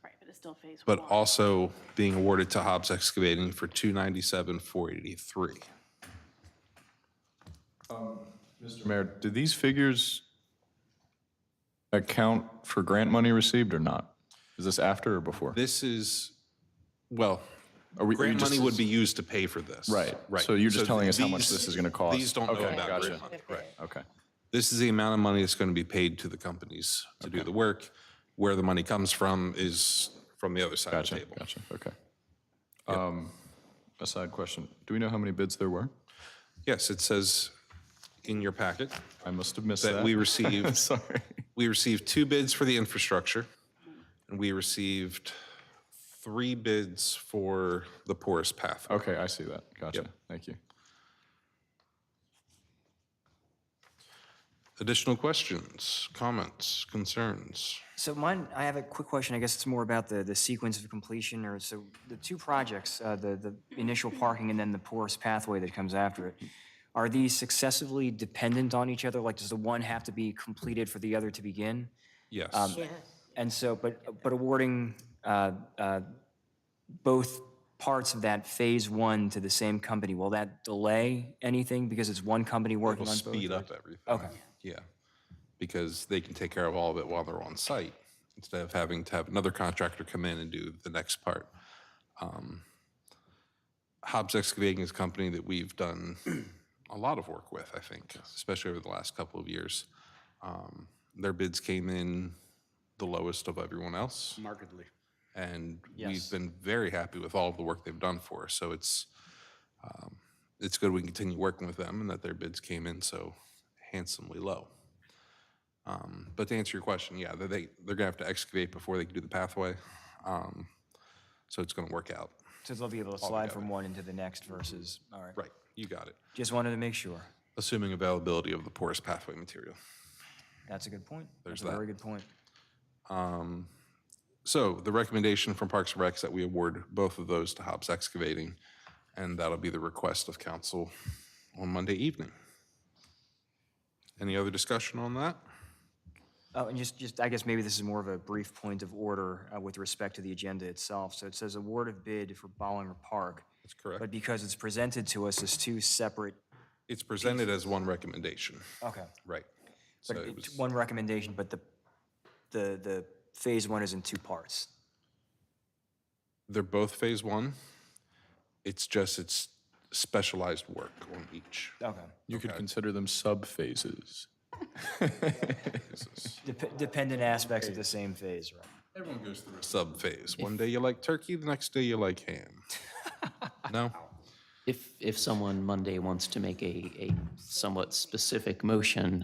right, but it's still phase 1. but also being awarded to Hobbs Excavating for $297,483. Mr. Mayor, do these figures account for grant money received or not? Is this after or before? This is, well, Are we grant just- money would be used to pay for this. Right. Right. So you're just telling us how much these- this is going to cost? These don't know Okay, about gotcha. grant money, right. Okay. This is the amount of money that's going to be paid to the companies to do the work. Where the money comes from is from the other side of the Gotcha, table. gotcha, okay. A side question. Do we know how many bids there were? Yes, it says in your packet I must have missed that. that we received, Sorry. we received 2 bids for the infrastructure, and we received 3 bids for the porous pathway. Okay, I see that. Gotcha. Yep. Thank you. Additional questions, comments, concerns? so mine, I have a quick question. I guess it's more about the sequence of completion, or so the 2 projects, the initial parking and then the porous pathway that comes after it. are these successively dependent on each other? Like, does the one have to be completed for the other to begin? Yes. And so, but awarding both parts of that phase one to the same company, will that delay anything because it's one company working It'll on both? speed or- up everything. Okay. Yeah, because they can take care of all of it while they're on site, instead of having to have another contractor come in and do the next part. Hobbs Excavating is a company that we've done a lot of work with, I think, especially over the last couple of years. Their bids came in the lowest of everyone else. Markedly. And Yes. we've been very happy with all of the work they've done for us. So it's good we can continue working with them and that their bids came in so handsomely low. But to answer your question, yeah, they're gonna have to excavate before they can do the pathway. So it's gonna work out. So they'll be able to slide from one into the next versus, all right. Right, you got it. Just wanted to make sure. Assuming availability of the porous pathway material. That's a good point. There's That's a that. very good point. So the recommendation from Parks and Rec is that we award both of those to Hobbs Excavating, and that'll be the request of council on Monday evening. Any other discussion on that? Oh, and just, I guess maybe this is more of a brief point of order with respect to the agenda itself. So it says award of bid for Bollinger Park, That's correct. but because it's presented to us as two separate, It's presented as one recommendation, okay. right? So But it it's was, one recommendation, but the phase one is in two parts. they're both phase one. It's specialized work on each. Okay. You could consider them sub-phases. Dependent aspects of the same phase, right? Everyone goes through a sub-phase. One day you like turkey, the next day you like ham. No? If someone Monday wants to make a somewhat specific motion,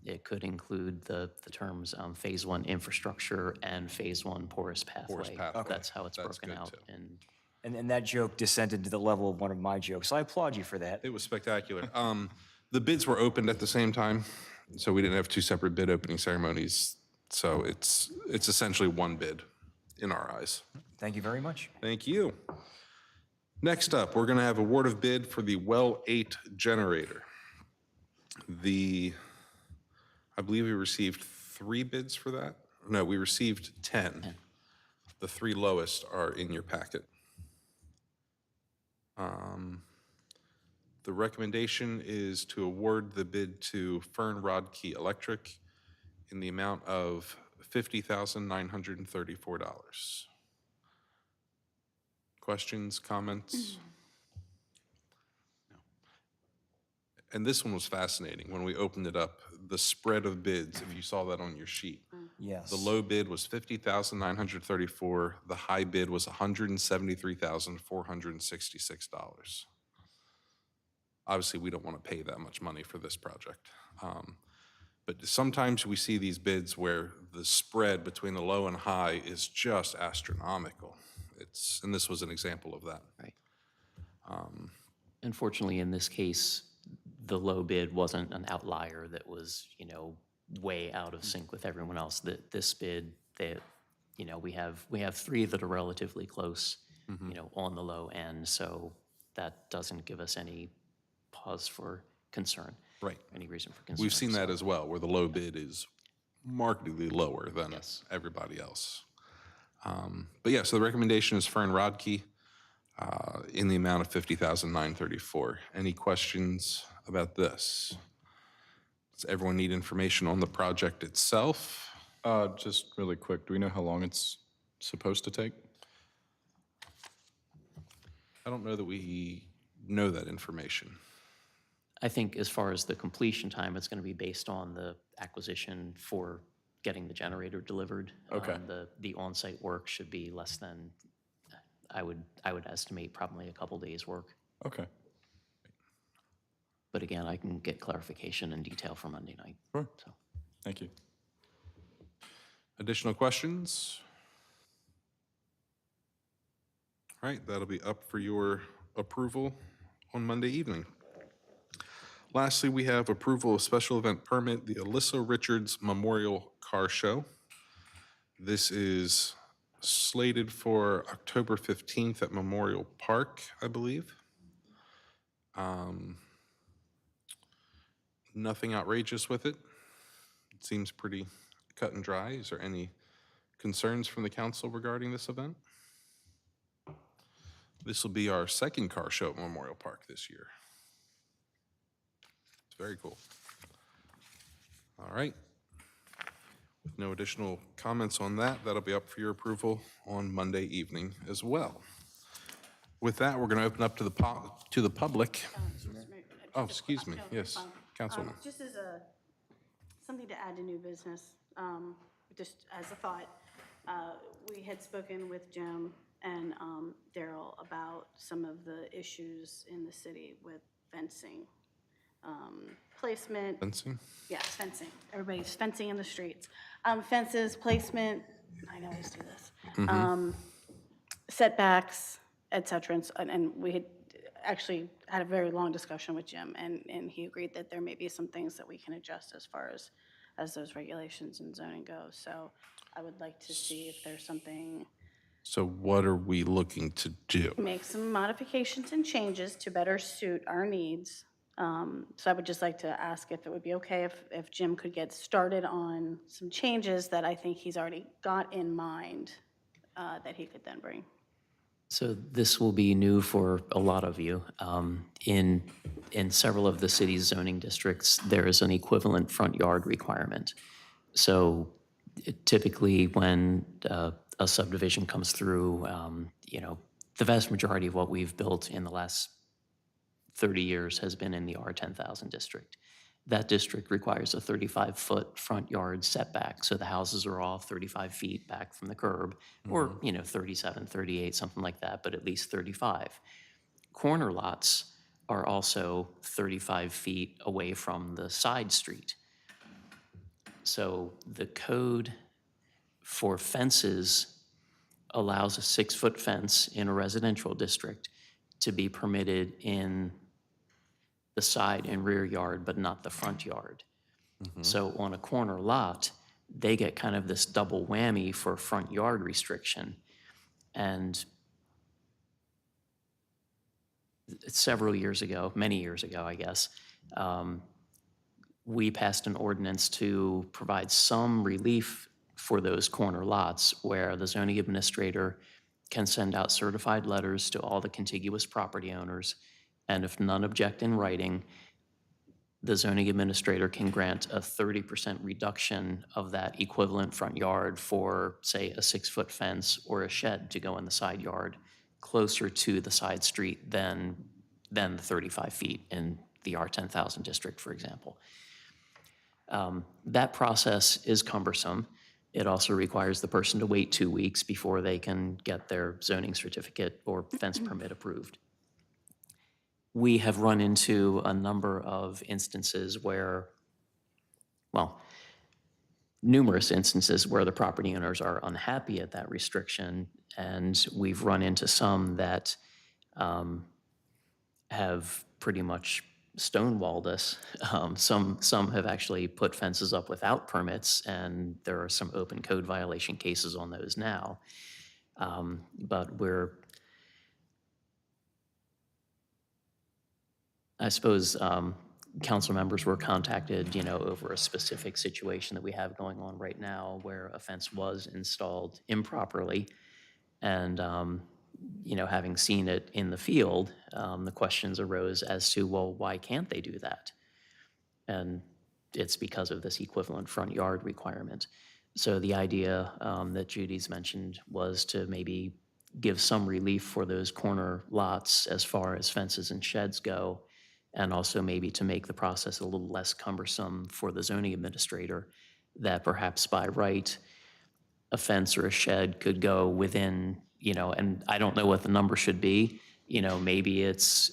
it could include the terms Phase 1 infrastructure and Phase 1 porous pathway. pathway. That's how it's That's broken good, out. too. And that joke descended to the level of one of my jokes. So I applaud you for that. It was spectacular. The bids were opened at the same time, so we didn't have two separate bid opening ceremonies. So it's essentially one bid in our eyes. Thank you very much. Thank you. Next up, we're going to have award of bid for the Well 8 generator. I believe we received 3 bids for that. No, we received 10. The 3 lowest are in your packet. The recommendation is to award the bid to Fern Rodkey Electric in the amount of $50,934. Questions, comments? No. And this one was fascinating. When we opened it up, the spread of bids, if you saw that on your sheet. Yes. The low bid was $50,934. The high bid was $173,466. Obviously, we don't want to pay that much money for this project. But sometimes we see these bids where the spread between the low and high is just astronomical. And this was an example of that. Right. Unfortunately, in this case, the low bid wasn't an outlier that was, way out of sync with everyone else. This bid, we have 3 that are relatively close, on the low end. So that doesn't give us any pause for concern. Right. Any reason for concern. We've seen that as well, where the low bid is markedly lower than Yes. everybody else. But yeah, so the recommendation is Fern Rodkey in the amount of $50,934. Any questions about this? Does everyone need information on the project itself? Just really quick, do we know how long it's supposed to take? I don't know that we know that information. I think as far as the completion time, it's going to be based on the acquisition for getting the generator delivered. Okay. The on-site work should be less than, I would estimate probably a couple days' work. Okay. But again, I can get clarification and detail for Monday night. Sure. So. Thank you. Additional questions? All right, that'll be up for your approval on Monday evening. Lastly, we have approval of special event permit, the Alyssa Richards Memorial Car Show. This is slated for October 15th at Memorial Park, I believe. Nothing outrageous with it. It seems pretty cut and dry. Is there any concerns from the council regarding this event? This will be our second car show at Memorial Park this year. It's very cool. All right. With no additional comments on that, that'll be up for your approval on Monday evening as well. With that, we're going to open up to the public. Oh, excuse me. Yes, Councilwoman. Just as something to add to new business, just as a thought, we had spoken with Jim and Daryl about some of the issues in the city with fencing, placement. Fencing? Yeah, fencing. Everybody's fencing in the streets. Fences, placement, I always do this. Setbacks, et cetera. And we had actually had a very long discussion with Jim, and he agreed that there may be some things that we can adjust as far as those regulations and zoning go. So I would like to see if there's something, So what are we looking to do? make some modifications and changes to better suit our needs. So I would just like to ask if it would be okay if Jim could get started on some changes that I think he's already got in mind that he could then bring. So this will be new for a lot of you. In several of the city's zoning districts, there is an equivalent front yard requirement. So typically when a subdivision comes through, the vast majority of what we've built in the last 30 years has been in the R10,000 district. That district requires a 35-foot front yard setback, so the houses are all 35 feet back from the curb, or 37, 38, something like that, but at least 35. Corner lots are also 35 feet away from the side street. So the code for fences allows a 6-foot fence in a residential district to be permitted in the side and rear yard, but not the front yard. So on a corner lot, they get kind of this double whammy for front yard restriction. And several years ago, many years ago, I guess, we passed an ordinance to provide some relief for those corner lots where the zoning administrator can send out certified letters to all the contiguous property owners, and if none object in writing, the zoning administrator can grant a 30% reduction of that equivalent front yard for, say, a 6-foot fence or a shed to go in the side yard closer to the side street than the 35 feet in the R10,000 district, for example. That process is cumbersome. It also requires the person to wait 2 weeks before they can get their zoning certificate or fence permit approved. We have run into a number of instances where, well, numerous instances where the property owners are unhappy at that restriction, and we've run into some that have pretty much stonewalled us. Some have actually put fences up without permits, and there are some open code violation cases on those now. But I suppose council members were contacted, over a specific situation that we have going on right now where a fence was installed improperly. And, having seen it in the field, the questions arose as to, well, why can't they do that? And it's because of this equivalent front yard requirement. So the idea that Judy's mentioned was to maybe give some relief for those corner lots as far as fences and sheds go, and also maybe to make the process a little less cumbersome for the zoning administrator, that perhaps by right, a fence or a shed could go within, and I don't know what the number should be, maybe it's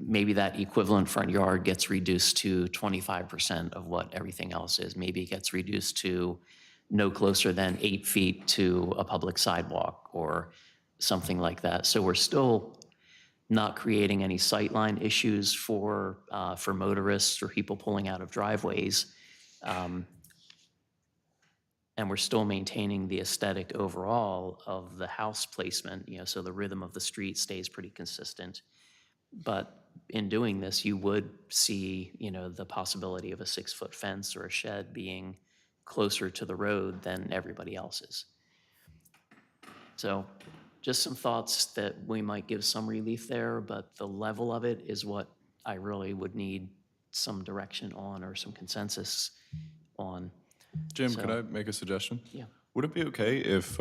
maybe that equivalent front yard gets reduced to 25% of what everything else is. Maybe it gets reduced to no closer than 8 feet to a public sidewalk or something like that. So we're still not creating any sightline issues for motorists or people pulling out of driveways. And we're still maintaining the aesthetic overall of the house placement, so the rhythm of the street stays pretty consistent. But in doing this, you would see, the possibility of a 6-foot fence or a shed being closer to the road than everybody else's. So just some thoughts that we might give some relief there, but the level of it is what I really would need some direction on or some consensus on. Jim, could So- I make a suggestion? Yeah. Would it be okay if,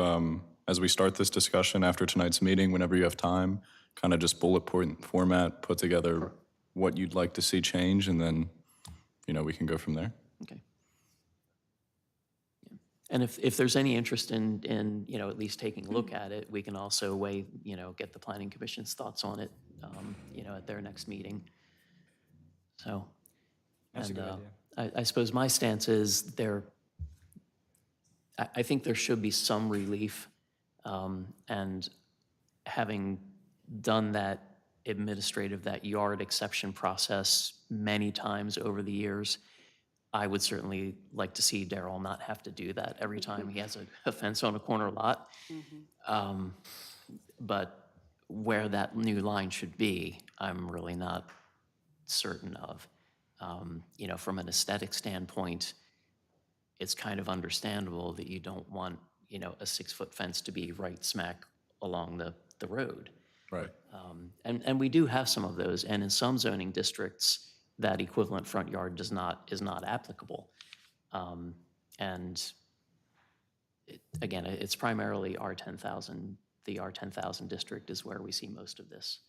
as we start this discussion after tonight's meeting, whenever you have time, kind of just bullet point format, put together what you'd like to see change, and then, we can go from there? Okay. Yeah. And if there's any interest in, at least taking a look at it, we can also get the planning commission's thoughts on it, at their next meeting. So. That's a and, good idea. I suppose my stance is I think there should be some relief, and having done that that yard exception process many times over the years, I would certainly like to see Daryl not have to do that every time he has a fence on a corner lot. But where that new line should be, I'm really not certain of. From an aesthetic standpoint, it's kind of understandable that you don't want, a 6-foot fence to be right smack along the road. Right. And we do have some of those, and in some zoning districts, that equivalent front yard is not applicable. And again, it's primarily R10,000. The R10,000 district is where we see most of this.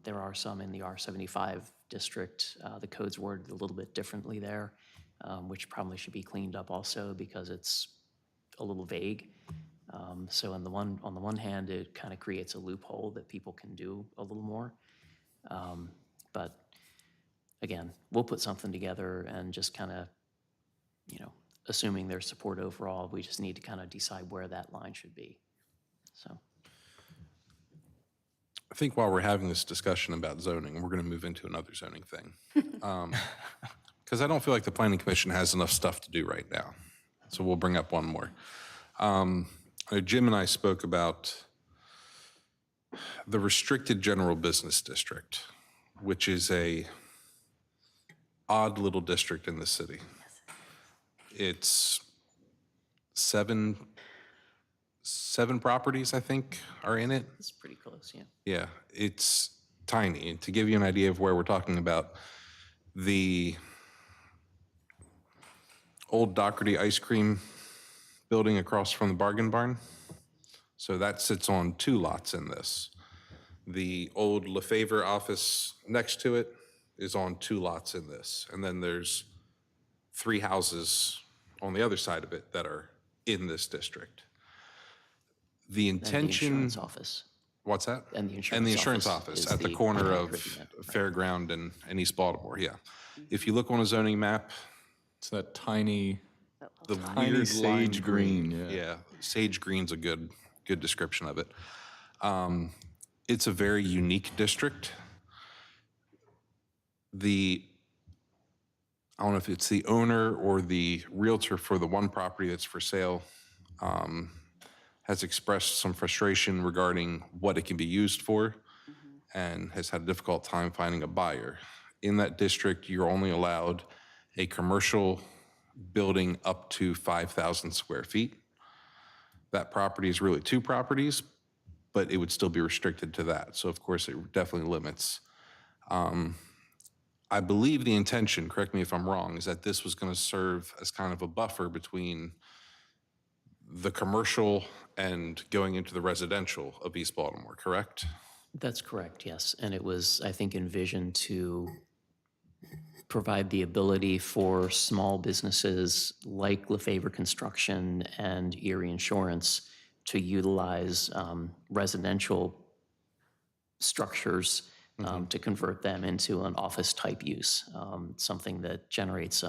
There are some in the R75 district. The code's worded a little bit differently there, which probably should be cleaned up also because it's a little vague. So on the one hand, it kind of creates a loophole that people can do a little more. But again, we'll put something together and just kind of, assuming there's support overall, we just need to kind of decide where that line should be. So. I think while we're having this discussion about zoning, we're going to move into another zoning thing. Because I don't feel like the Planning Commission has enough stuff to do right now. So we'll bring up one more. Jim and I spoke about the restricted general business district, which is a odd little district in the city. It's seven properties, I think, are in it. It's pretty close, yeah. Yeah, it's tiny. And to give you an idea of where we're talking about, the old Doherty ice cream building across from the Bargain Barn, so that sits on 2 lots in this. The old LaFavor office next to it is on 2 lots in this. And then there's 3 houses on the other side of it that are in this district. The And the intention. insurance office. What's that? And the And the insurance insurance office office is at the the corner of agreement, right. Fairground and East Baltimore, yeah. If you look on a zoning map, It's that tiny, the Tiny weird sage lime green, yeah. Yeah, sage green's a good description of it. It's a very unique district. I don't know if it's the owner or the realtor for the one property that's for sale, has expressed some frustration regarding what it can be used for and has had a difficult time finding a buyer. In that district, you're only allowed a commercial building up to 5,000 square feet. That property is really 2 properties, but it would still be restricted to that. So of course, it definitely limits. I believe the intention, correct me if I'm wrong, is that this was going to serve as kind of a buffer between the commercial and going into the residential of East Baltimore, correct? That's correct, yes. And it was, I think, envisioned to provide the ability for small businesses like LaFavor Construction and Erie Insurance to utilize residential structures to convert them into an office-type use, something that generates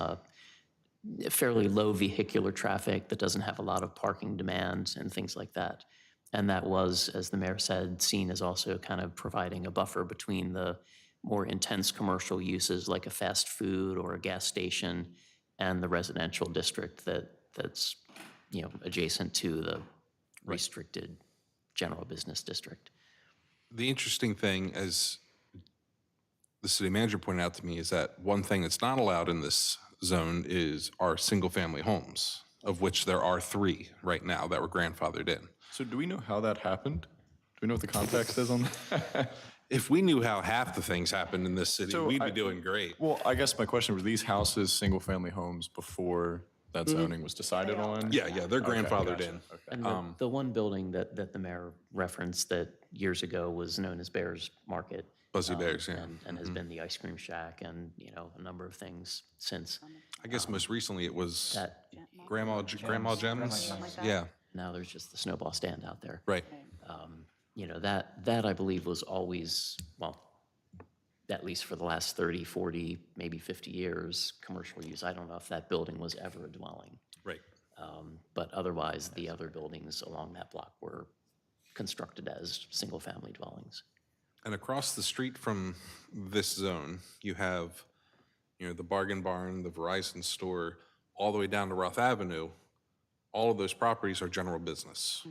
fairly low vehicular traffic, that doesn't have a lot of parking demands and things like that. And that was, as the mayor said, seen as also kind of providing a buffer between the more intense commercial uses like a fast food or a gas station and the residential district that's adjacent to the restricted general business district. The interesting thing, as the city manager pointed out to me is that one thing that's not allowed in this zone are single-family homes, of which there are 3 right now that were grandfathered in. So do we know how that happened? Do we know what the context is on that? If we knew how half the things happened in this city, So we'd be I- doing great. Well, I guess my question, were these houses single-family homes before that zoning was decided on? Yeah, they're grandfathered gotcha. in. And the one building that the mayor referenced that years ago was known as Bears Market. Fuzzy Bears, yeah. And has been the ice cream shack and, a number of things since. I guess most recently it was That, Grandma Jem's. Yeah, now there's just the Snowball Stand out there. right. That I believe was always, well, at least for the last 30, 40, maybe 50 years, commercial use. I don't know if that building was ever a dwelling. Right. But otherwise, the other buildings along that block were constructed as single-family dwellings. And across the street from this zone, you have, the Bargain Barn, the Verizon store, all the way down to Roth Avenue. All of those properties are general business.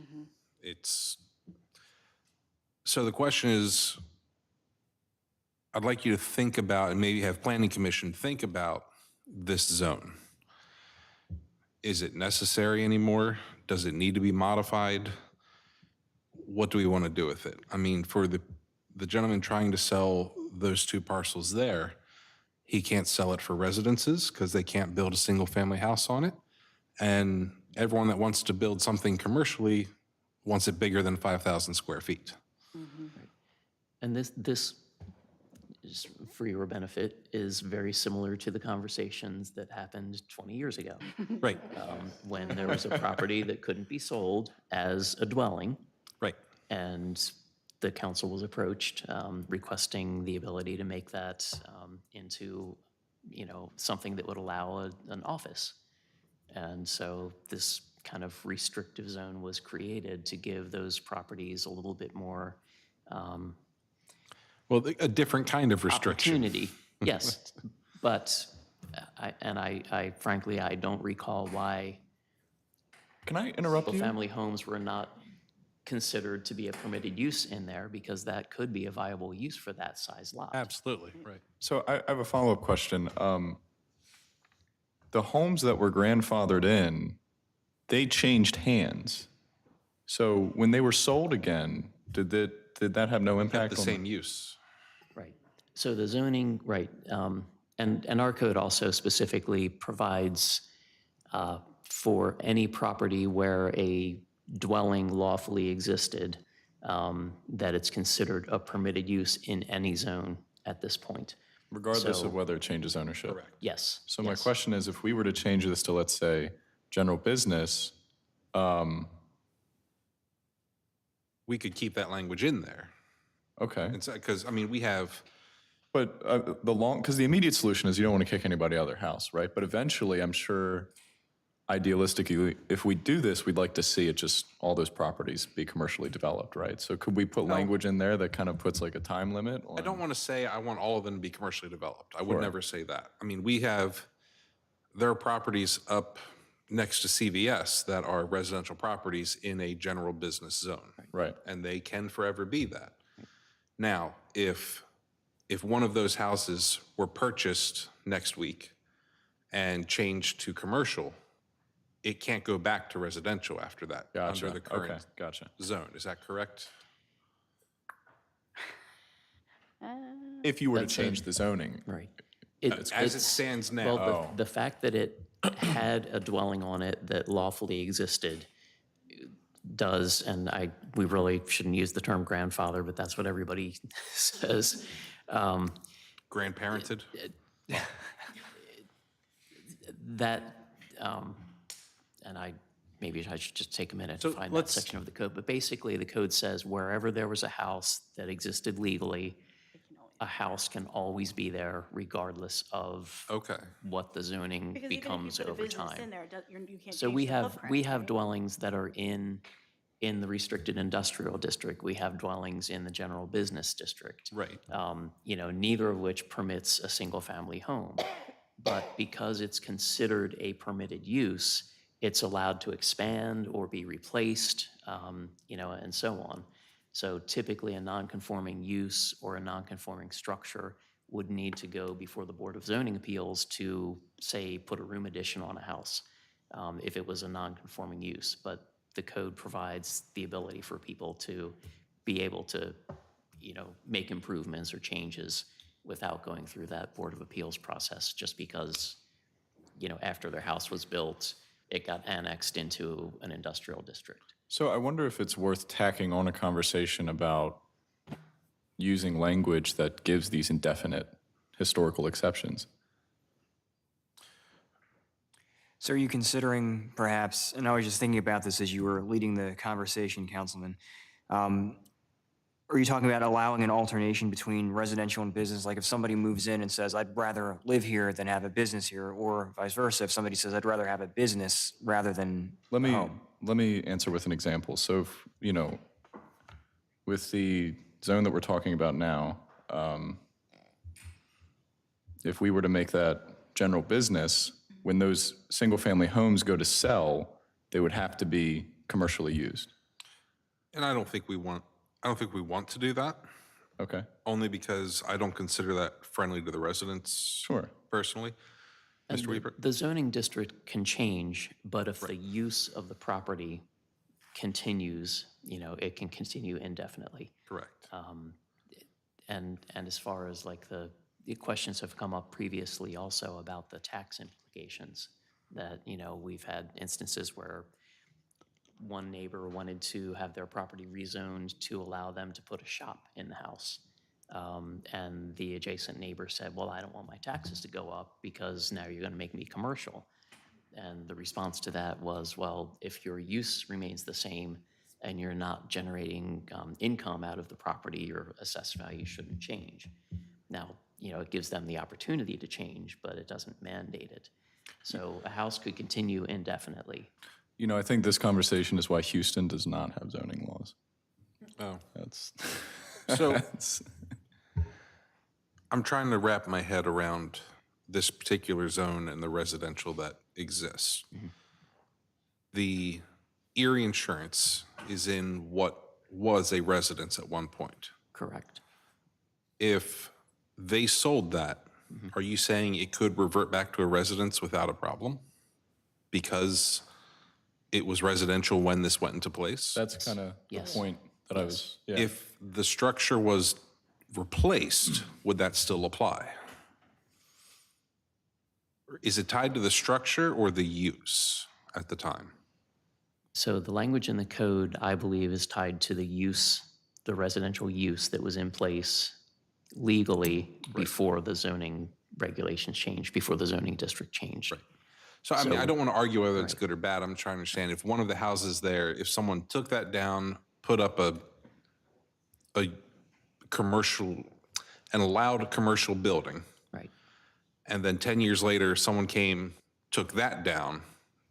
So the question is, I'd like you to think about, and maybe have Planning Commission think about this zone. Is it necessary anymore? Does it need to be modified? What do we want to do with it? I mean, for the gentleman trying to sell those 2 parcels there, he can't sell it for residences because they can't build a single-family house on it. And everyone that wants to build something commercially wants it bigger than 5,000 square feet. And this, just for your benefit, is very similar to the conversations that happened 20 years ago. Right, When there was a property that couldn't be sold as a dwelling, right. and the council was approached requesting the ability to make that into, something that would allow an office. And so this kind of restrictive zone was created to give those properties a little bit more Well, a different kind of restriction. opportunity. Yes, but I frankly, I don't recall why Can I interrupt you? single-family homes were not considered to be a permitted use in there, because that could be a viable use for that size lot. Absolutely, right. So I have a follow-up question. The homes that were grandfathered in, they changed hands. So when they were sold again, did that have no Have impact the on? same use. Right. So the zoning, right, and our code also specifically provides for any property where a dwelling lawfully existed, that it's considered a permitted use in any zone at this point. Regardless So- of whether it changes ownership? Correct. Yes. So my yes. question is, if we were to change this to, let's say, general business, We could keep that language in there. okay. Because, I mean, we have, But because the immediate solution is you don't want to kick anybody out of their house, right? But eventually, I'm sure, idealistically, if we do this, we'd like to see it just, all those properties be commercially developed, right? So could we put language in there that kind of puts like a time limit on? I don't want to say I want all of them to be commercially developed. I would Sure. never say that. I mean, there are properties up next to CVS that are residential properties in a general business zone. Right. And they can forever be that. Now, if one of those houses were purchased next week and changed to commercial, it can't go back to residential after that. Gotcha. Under the Okay, current gotcha. zone. Is that correct? If you were to change the zoning. Right. As it stands now. Well, the fact that it had a dwelling on it that lawfully existed does, and we really shouldn't use the term grandfather, but that's what everybody says. Grandparented? That, and maybe I should just take a minute to So find that let's- section of the code. But basically, the code says wherever there was a house that existed legally, a house can always be there regardless of Okay. what the zoning Because even if becomes you put a over business in time. there, you can't So change we the have, footprint, we have right? dwellings that are in the restricted industrial district. We have dwellings in the general business district. Right. Neither of which permits a single-family home. But because it's considered a permitted use, it's allowed to expand or be replaced, and so on. So typically, a non-conforming use or a non-conforming structure would need to go before the Board of Zoning Appeals to, say, put a room addition on a house if it was a non-conforming use. But the code provides the ability for people to be able to, make improvements or changes without going through that Board of Appeals process, just because, after their house was built, it got annexed into an industrial district. So I wonder if it's worth tacking on a conversation about using language that gives these indefinite historical exceptions. So are you considering perhaps, and I was just thinking about this as you were leading the conversation, Councilman, are you talking about allowing an alternation between residential and business? Like if somebody moves in and says, I'd rather live here than have a business here, or vice versa, if somebody says, I'd rather have a business rather than a home? Let me answer with an example. So, with the zone that we're talking about now, if we were to make that general business, when those single-family homes go to sell, they would have to be commercially used. And I don't think we want to do that, Okay, only because I don't consider that friendly to the residents sure. personally. Mr. Weaver? The zoning district can change, but if the use of the property continues, it can continue indefinitely. Correct. And as far as like the questions have come up previously also about the tax implications, that, we've had instances where one neighbor wanted to have their property rezoned to allow them to put a shop in the house. And the adjacent neighbor said, well, I don't want my taxes to go up because now you're going to make me commercial. And the response to that was, well, if your use remains the same and you're not generating income out of the property, your assessed value shouldn't change. Now, it gives them the opportunity to change, but it doesn't mandate it. So a house could continue indefinitely. I think this conversation is why Houston does not have zoning laws. Oh. That's So I'm trying to wrap my head around this particular zone and the residential that exists. The Erie insurance is in what was a residence at one point. Correct. If they sold that, are you saying it could revert back to a residence without a problem? Because it was residential when this went into place? That's kind of the Yes. point that I was, yeah. If the structure was replaced, would that still apply? Is it tied to the structure or the use at the time? So the language in the code, I believe, is tied to the use, the residential use that was in place legally before the zoning regulations changed, before the zoning district changed. So, I mean, I don't want to argue whether it's good or bad. I'm trying to understand if one of the houses there, if someone took that down, put up a commercial, an allowed commercial building, Right. and then 10 years later, someone came, took that down,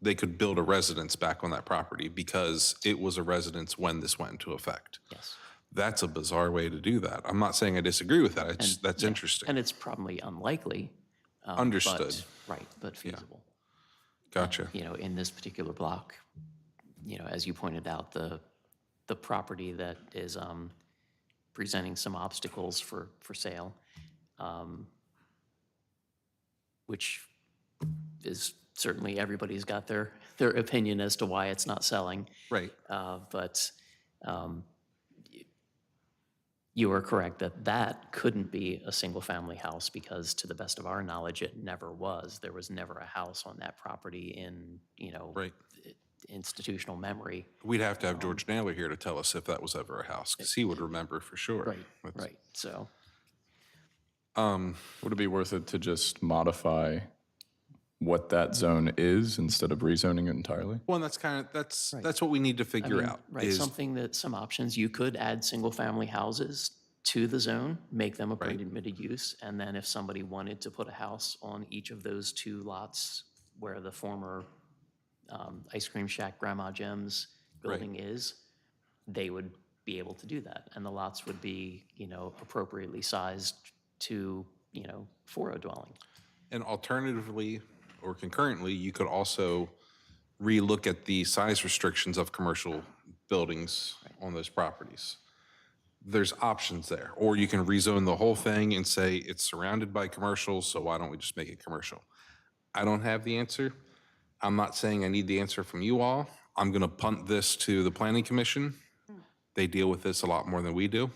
they could build a residence back on that property because it was a residence when this went into effect. Yes. That's a bizarre way to do that. I'm not saying I disagree with that. It's, that's interesting. And it's probably unlikely. Understood. But feasible. Gotcha. In this particular block, as you pointed out, the property that is presenting some obstacles for sale, which is certainly everybody's got their opinion as to why it's not selling. Right. But you are correct that couldn't be a single-family house because, to the best of our knowledge, it never was. There was never a house on that property in, Right. institutional memory. We'd have to have George Naylor here to tell us if that was ever a house, because he would remember for sure. Right. So, Would it be worth it to just modify what that zone is instead of rezoning it entirely? Well, and that's what we need to figure out. right, Is some options, you could add single-family houses to the zone, make them a permitted use, and then if somebody wanted to put a house on each of those two lots where the former Ice Cream Shack Grandma Jem's building is, they would be able to do that, and the lots would be, appropriately sized to, for a dwelling. And alternatively, or concurrently, you could also relook at the size restrictions of commercial buildings on those properties. there's options there. Or you can rezone the whole thing and say it's surrounded by commercial, so why don't we just make it commercial? I don't have the answer. I'm not saying I need the answer from you all. I'm going to punt this to the Planning Commission. They deal with this a lot more than we do.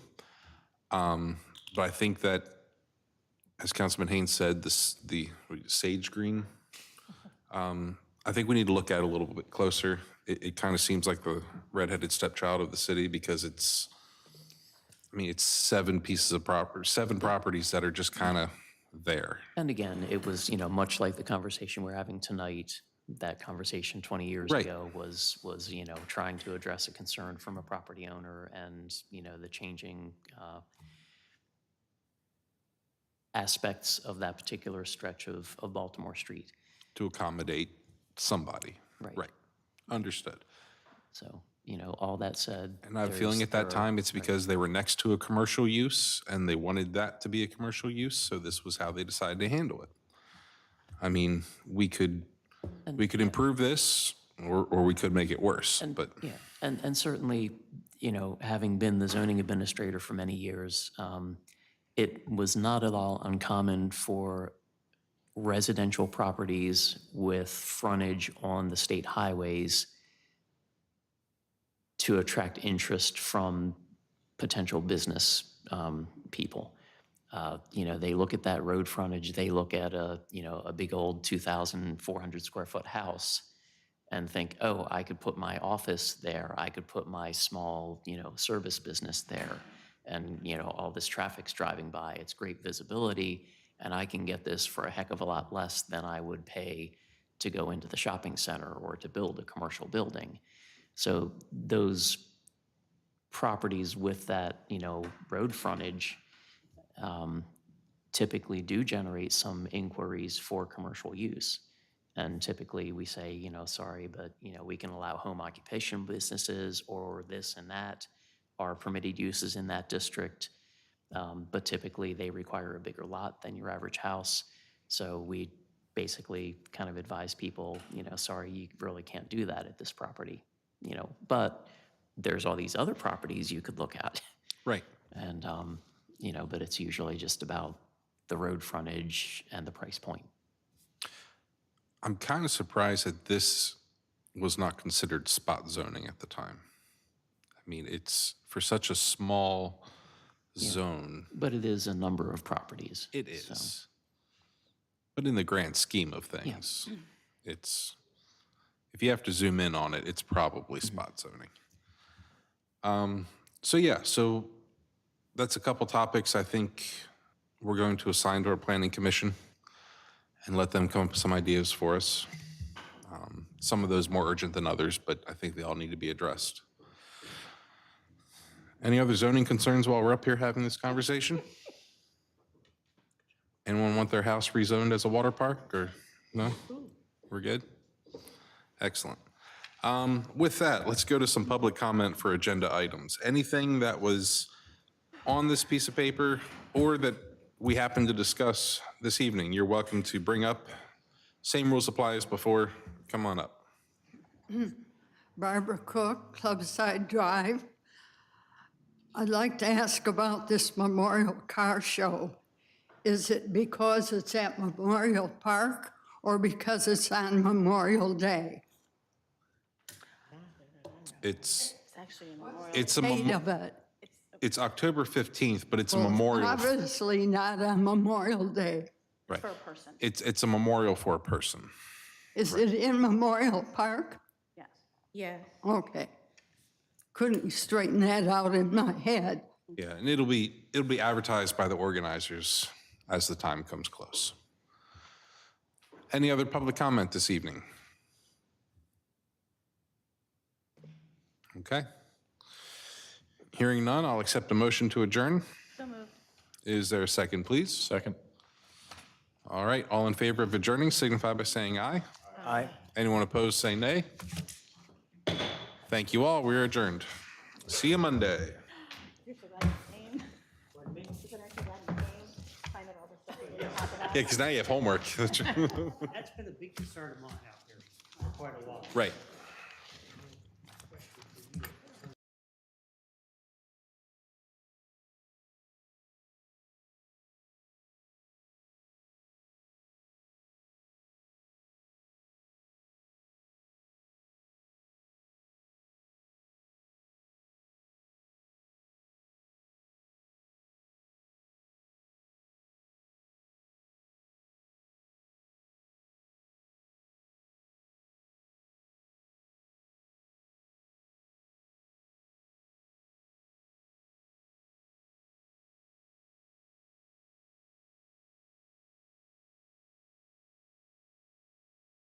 But I think that, as Councilman Haynes said, the sage green, I think we need to look at it a little bit closer. It kind of seems like the redheaded stepchild of the city because it's 7 pieces of property, 7 properties that are just kind of there. And again, it was, much like the conversation we're having tonight, that conversation 20 years Right. ago was, trying to address a concern from a property owner and, the changing aspects of that particular stretch of Baltimore Street. To accommodate somebody. Right. Understood. So, all that said. And I have a feeling at that time, it's because they were next to a commercial use and they wanted that to be a commercial use, so this was how they decided to handle it. I mean, we could improve this or we could make it worse, but. Yeah, and certainly, having been the zoning administrator for many years, it was not at all uncommon for residential properties with frontage on the state highways to attract interest from potential business people. They look at that road frontage, they look at a big old 2,400 square foot house and think, oh, I could put my office there, I could put my small, service business there, and, all this traffic's driving by, it's great visibility, and I can get this for a heck of a lot less than I would pay to go into the shopping center or to build a commercial building. So those properties with that, road frontage typically do generate some inquiries for commercial use. And typically we say, sorry, but, we can allow home occupation businesses or this and that are permitted uses in that district. But typically they require a bigger lot than your average house. So we basically kind of advise people, sorry, you really can't do that at this property, but there's all these other properties you could look at. Right. And, but it's usually just about the road frontage and the price point. I'm kind of surprised that this was not considered spot zoning at the time. I mean, it's for such a small zone. But it is a number of properties. It is. But in the grand scheme of things, it's, if you have to zoom in on it, it's probably spot zoning. So that's a couple topics I think we're going to assign to our planning commission and let them come up with some ideas for us. Some of those more urgent than others, but I think they all need to be addressed. Any other zoning concerns while we're up here having this conversation? Anyone want their house rezoned as a water park or no? We're good? Excellent. With that, let's go to some public comment for agenda items. Anything that was on this piece of paper or that we happen to discuss this evening, you're welcome to bring up. Same rules apply as before. Come on up. Barbara Cook, Clubside Drive. I'd like to ask about this Memorial Car Show. Is it because it's at Memorial Park or because it's on Memorial Day? It's actually a memorial. a Date of it. it's October 15th, but it's a Well, memorial. Obviously not on Memorial Day. Right. For a person. It's a memorial for a person. Is it in Memorial Park? Yes. Yes. Okay. Couldn't straighten that out in my head. Yeah, and it'll be advertised by the organizers as the time comes close. Any other public comment this evening? Okay. Hearing none, I'll accept a motion to adjourn. So moved. Is there a second, please? Second. All right, all in favor of adjourning signify by saying aye. Aye. Anyone opposed, say nay. Thank you all, we're adjourned. See you Monday. You forgot his name. You said I forgot his name. Find out all the stuff that you talk about. Yeah, because now you have homework. That's been a big concern of mine out here for quite a while. Right.